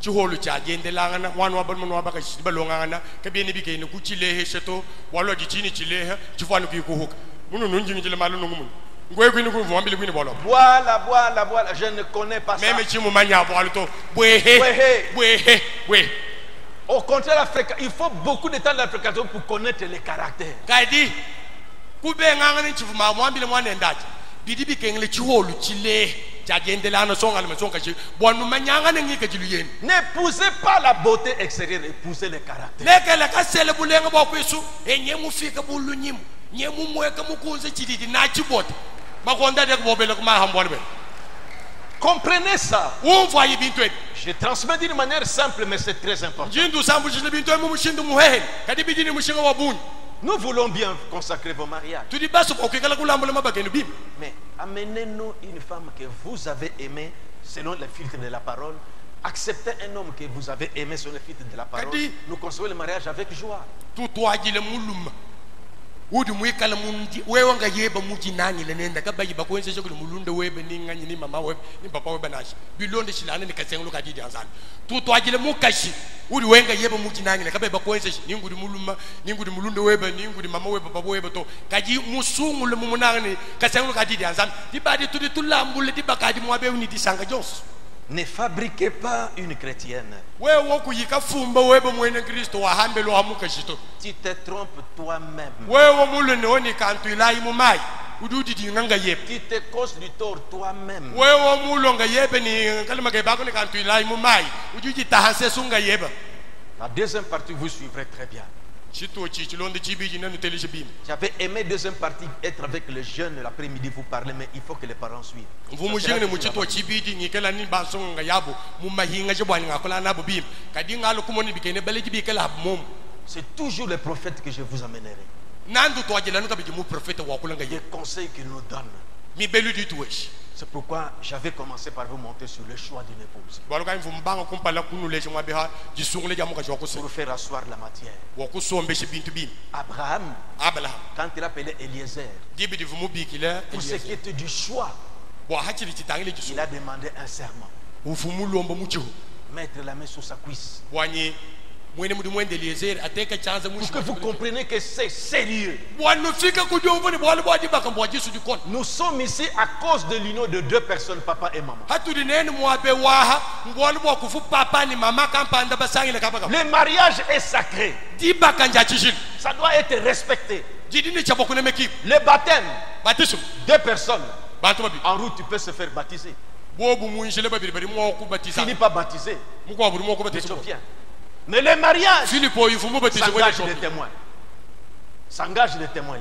[SPEAKER 2] Chiholo cha gende langana wana wabalmo wabaka shibalongana kabeni bikene kuchilehe sheto walo gichini chilehe chifanu kikuhuka muno nunjini jile maluno ngumu ngwe kwini kuvu wambili kwini bolo
[SPEAKER 1] voilà je ne connais pas ça
[SPEAKER 2] même chimu manya bolo to bwehe
[SPEAKER 1] au contraire il faut beaucoup de temps de la fréquentation pour connaître les caractères
[SPEAKER 2] kaidi kube ngangani chifu ma wambili mwana ndaje bidi bikenge chiholo chilehe.
[SPEAKER 1] N'épousez pas la beauté extérieure, épousez le caractère. Comprenez ça. Je transmets d'une manière simple, mais c'est très important. Nous voulons bien consacrer vos mariages. Mais amenez-nous une femme que vous avez aimée selon le filtre de la parole. Acceptez un homme que vous avez aimé selon le filtre de la parole. Nous concevons le mariage avec joie. Udi mwikala mundi wewe nga yeba muji nani lenenda kabayi bakwenze shokule mulunde webe ninganyi ni mama webe ni papa webe nashi bilonde shilane ni kasengulo kadidi anzana tutu ajile mukashi udi wenga yeba muji nani kabayi bakwenze ningudi muluma ningudi mulunde webe ningudi mama webe papa webe to kaji musungu le mumunani kasengulo kadidi anzana dibadi tudi tulambule dibakadi mwabe uni disanga jos. Ne fabriquez pas une chrétienne. Tu te trompes toi-même. Tu te causes du tort toi-même. La deuxième partie, vous suivrez très bien. J'avais aimé deuxième partie être avec les jeunes l'après-midi vous parler, mais il faut que les parents suivent. C'est toujours le prophète que je vous amènerai. Les conseils qu'il nous donne. C'est pourquoi j'avais commencé par vous montrer sur le choix d'une épouse. Pour faire asseoir la matière. Abraham, quand il appelait Eliezer, pour ce qui était du choix, il a demandé un serment. mettre la main sur sa cuisse.
[SPEAKER 2] Pour que
[SPEAKER 1] vous compreniez que c'est sérieux. Nous sommes ici à cause de l'union de deux personnes, papa et maman. Le mariage est sacré. Ça doit être respecté. Le baptême, deux personnes. En route, tu peux se faire baptiser. Finis pas baptisé. Mais le mariage s'engage des témoins. S'engage des témoins.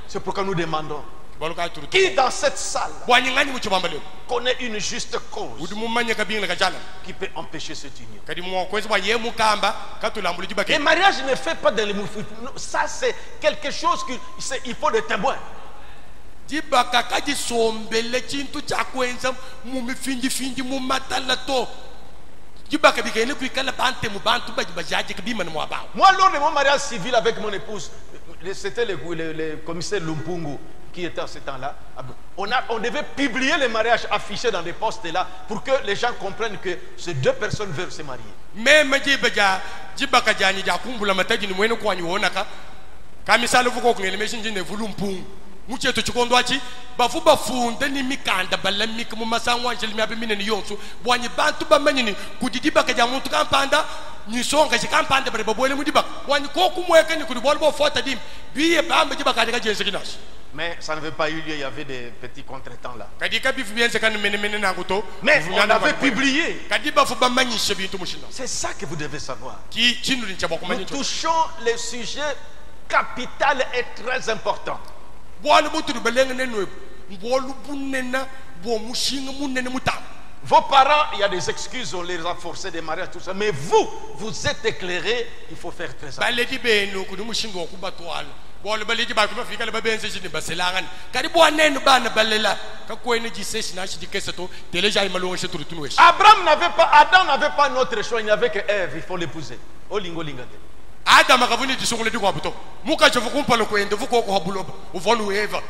[SPEAKER 1] C'est pourquoi nous demandons qui dans cette salle connaît une juste cause qui peut empêcher cette union. Le mariage ne fait pas de l'émotion. Ça c'est quelque chose qu'il faut des témoins. Moi, lors de mon mariage civil avec mon épouse, c'était le commissaire Lumpungu qui était en ce temps-là. On devait publier les mariages affichés dans des postes là pour que les gens comprennent que ces deux personnes veulent se marier.
[SPEAKER 2] Mucheto chikondwachi bafuba funde ni mikanda balamika mu masangwanje limyabe minene yonso bwanye bantu bamanyini kudidiba kaja muntu kampanda nisonga chikampanda bare babole mudiba bwanye ko kumweka ni kudibole bo fota dim biye bamba diba kaja jense kinash.
[SPEAKER 1] Mais ça n'avait pas eu lieu, il y avait des petits contretemps là.
[SPEAKER 2] Mais
[SPEAKER 1] on avait publié.
[SPEAKER 2] C'est
[SPEAKER 1] ça que vous devez savoir. Nous touchons le sujet capital et très important. Vos parents, il y a des excuses, on les a forcés des mariages, tout ça. Mais vous, vous êtes éclairés, il faut faire très attention. Abraham n'avait pas, Adam n'avait pas notre choix, il n'y avait que Ève, il faut l'épouser.
[SPEAKER 2] Adam akavuni disongole dikwabuto muka chevukumpa lokwende vukoko habuloba uvonu Eva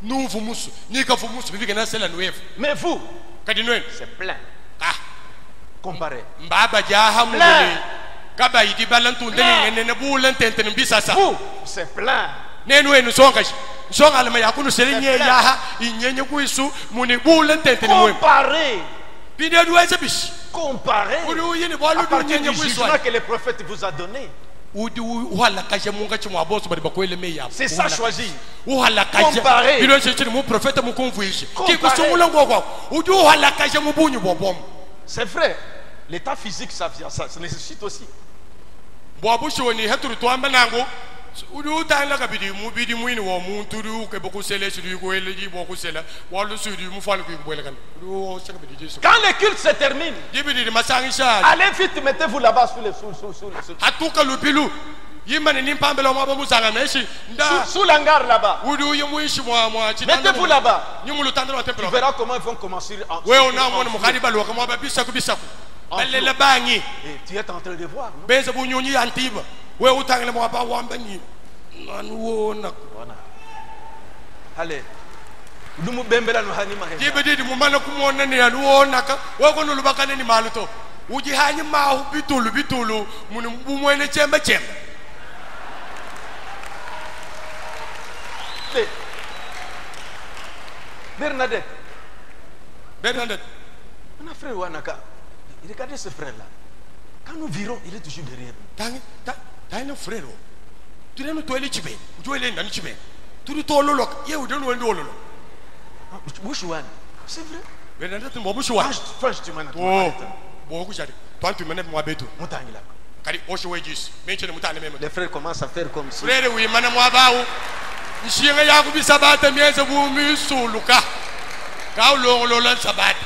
[SPEAKER 2] nuvu musu nika fu musu bibike na sela no Eva.
[SPEAKER 1] Mais vous
[SPEAKER 2] kadinwen
[SPEAKER 1] c'est plein. Comparé
[SPEAKER 2] mbaba jaha muli kaba yidi balantu ndene ne bulentente mbisasa
[SPEAKER 1] vous c'est plein
[SPEAKER 2] nenu enu songashi songa alama yakunu selenye yaha inyenye kuisu muni bulentente ni
[SPEAKER 1] comparé
[SPEAKER 2] bide duweze bish
[SPEAKER 1] comparé à partir du jugement que le prophète vous a donné. C'est ça choisi. Comparé. C'est vrai. L'état physique, ça nécessite aussi. Quand le culte se termine, allez vite, mettez-vous là-bas sous l'hangar là-bas. Mettez-vous là-bas. Tu verras comment ils vont commencer et tu es en train de voir, non? Allez. Bernadette. On a frère Wanaka. Regardez ce frère-là. Quand nous virons, il est toujours derrière nous.
[SPEAKER 2] T'as un frère. Tu n'es pas allé chibé. Tu es allé dans le chibé. Tu es allé lolo. Il est allé lolo.
[SPEAKER 1] Bouchouane. C'est vrai.
[SPEAKER 2] Bernadette, moi bouchouane.
[SPEAKER 1] Franche, tu m'en as.
[SPEAKER 2] Oh. Bon, vous savez. Toi, tu m'en as moi béto.
[SPEAKER 1] Moutangila.
[SPEAKER 2] Kari Oshowe Jus. Maintenant, Moutane même.
[SPEAKER 1] Les frères commencent à faire comme ça.
[SPEAKER 2] Frère, oui, madame Wabao. Nchien Yakubi Sabat, mais c'est vous, Musso, Luka. Kao Lolan Sabat.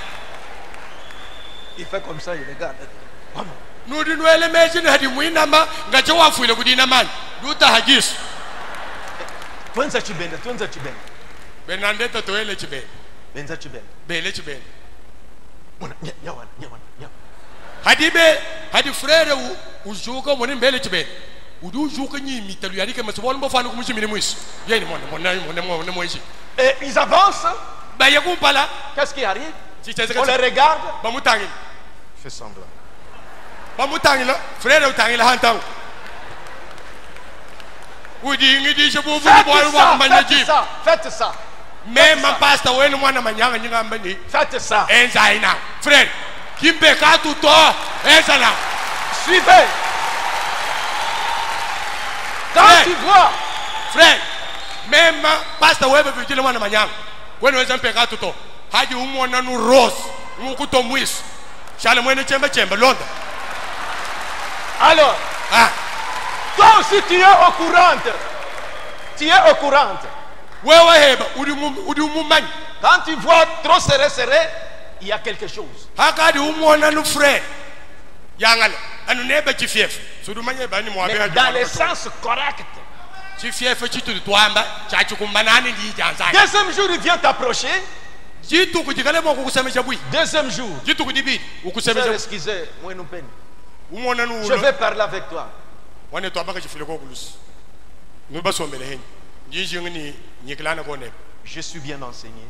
[SPEAKER 1] Il fait comme ça, il regarde.
[SPEAKER 2] Nous devons imaginer que nous avons un peu de temps. Nous avons
[SPEAKER 1] Tuanza chibenda.
[SPEAKER 2] Bernadette, tu es le chibé.
[SPEAKER 1] Benza chibenda.
[SPEAKER 2] Belle chibé.
[SPEAKER 1] Nyawan.
[SPEAKER 2] Hadi frère ou jouka mon belle chibé. Ou du jouka ni mitalu yari que monsieur Bolbo fanu comme chimine mouis. Viens mon ici.
[SPEAKER 1] Et ils avancent.
[SPEAKER 2] Bah y'a pas là.
[SPEAKER 1] Qu'est-ce qui arrive? On les regarde.
[SPEAKER 2] Fais
[SPEAKER 1] semblant.
[SPEAKER 2] Frère,
[SPEAKER 1] faites ça.
[SPEAKER 2] Même ma pasteur, ouais, moi, na manyanga, n'yanga mbani.
[SPEAKER 1] Faites ça.
[SPEAKER 2] Enzaina, frère. Kimbeka tout toi, enzana.
[SPEAKER 1] Suivez. Quand tu vois,
[SPEAKER 2] frère, même pasteur, ouais, veut dire moi na manyanga. Ouais, nous sommes peka tout toi. Hadi umo na nu rose, umo kuto mwis. Chale moi ne chembe Londres.
[SPEAKER 1] Alors, toi aussi tu es au courant. Tu es au courant. Quand tu vois trop serré, il y a quelque chose. Mais dans le sens correct. Deuxième jour, il vient t'approcher. Deuxième jour. Excusez, moi nous peine. Je vais parler avec toi. Je suis bien enseigné.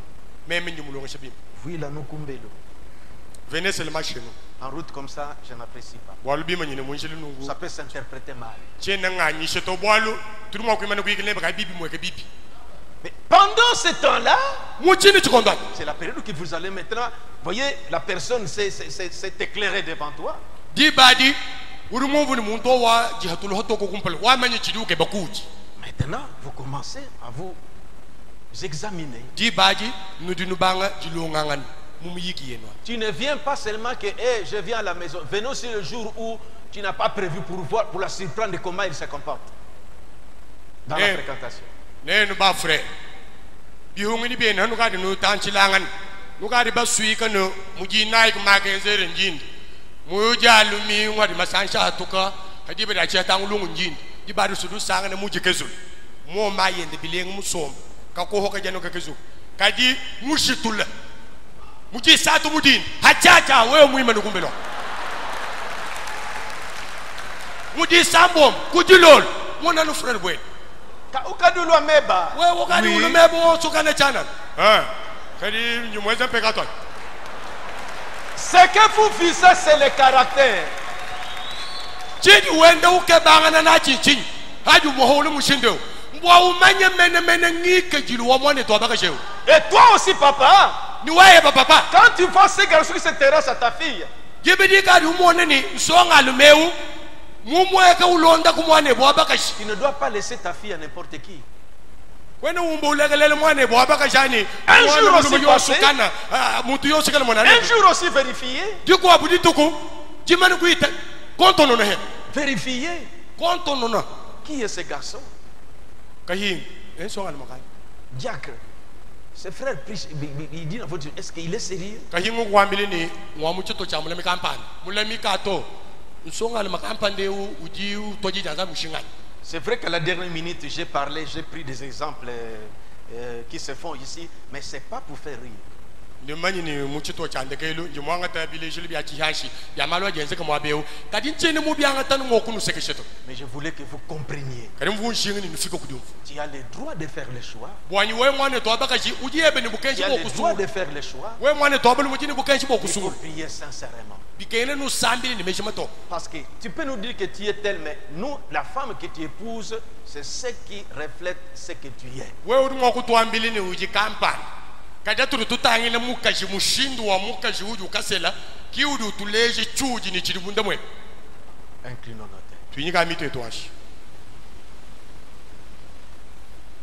[SPEAKER 1] Oui, là nous kumbelo.
[SPEAKER 2] Venez seulement chez nous.
[SPEAKER 1] En route comme ça, je n'apprécie pas. Ça peut s'interpréter mal. Mais pendant ce temps-là, c'est la période que vous allez maintenant. Voyez, la personne s'est éclairée devant toi. Maintenant, vous commencez à vous examiner. Tu ne viens pas seulement que je viens à la maison. Venez aussi le jour où tu n'as pas prévu pour voir, pour la surprendre de comment il se comporte dans la fréquentation. Ce que vous visez, c'est le caractère. Et toi aussi, papa, quand tu vois ces garçons qui s'intéressent à ta fille, tu ne dois pas laisser ta fille à n'importe qui. Un jour aussi vérifier. Vérifier. Qui est ce garçon? Diacre. Ce frère, il dit dans votre Dieu, est-ce qu'il est sérieux? C'est vrai qu'à la dernière minute, j'ai parlé, j'ai pris des exemples qui se font ici, mais ce n'est pas pour faire rire. Mais je voulais que vous compreniez. Tu as le droit de faire le choix. Tu as le droit de faire le choix. Il faut prier sincèrement. Parce que tu peux nous dire que tu es tel, mais nous, la femme que tu épouses, c'est ce qui reflète ce que tu es. Inclinons nos têtes.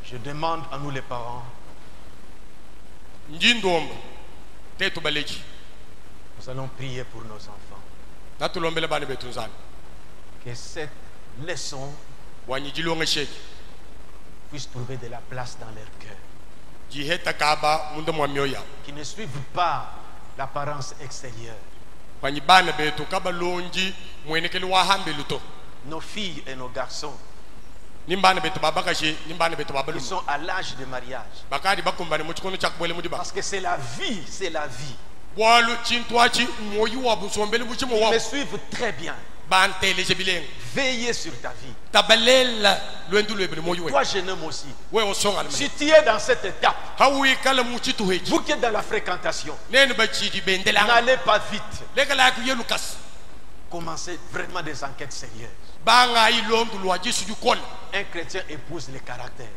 [SPEAKER 1] Je demande à nous les parents. Nous allons prier pour nos enfants. Que cette leçon puisse trouver de la place dans leur cœur. Qui ne suivent pas l'apparence extérieure. Nos filles et nos garçons qui sont à l'âge de mariage. Parce que c'est la vie, c'est la vie. Ils me suivent très bien. Veillez sur ta vie.
[SPEAKER 2] Toi,
[SPEAKER 1] jeune homme aussi. Si tu es dans cette étape, vous qui êtes dans la fréquentation, n'allez pas vite. Commencez vraiment des enquêtes sérieuses. Un chrétien épouse les caractères.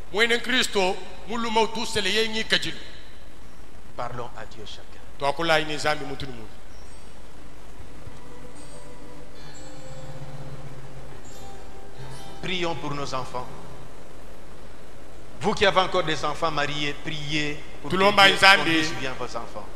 [SPEAKER 1] Parlons à Dieu chacun. Prions pour nos enfants. Vous qui avez encore des enfants mariés, priez pour que Dieu conduise bien vos enfants.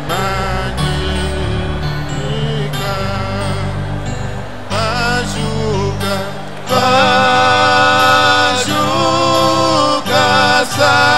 [SPEAKER 3] Man Saint.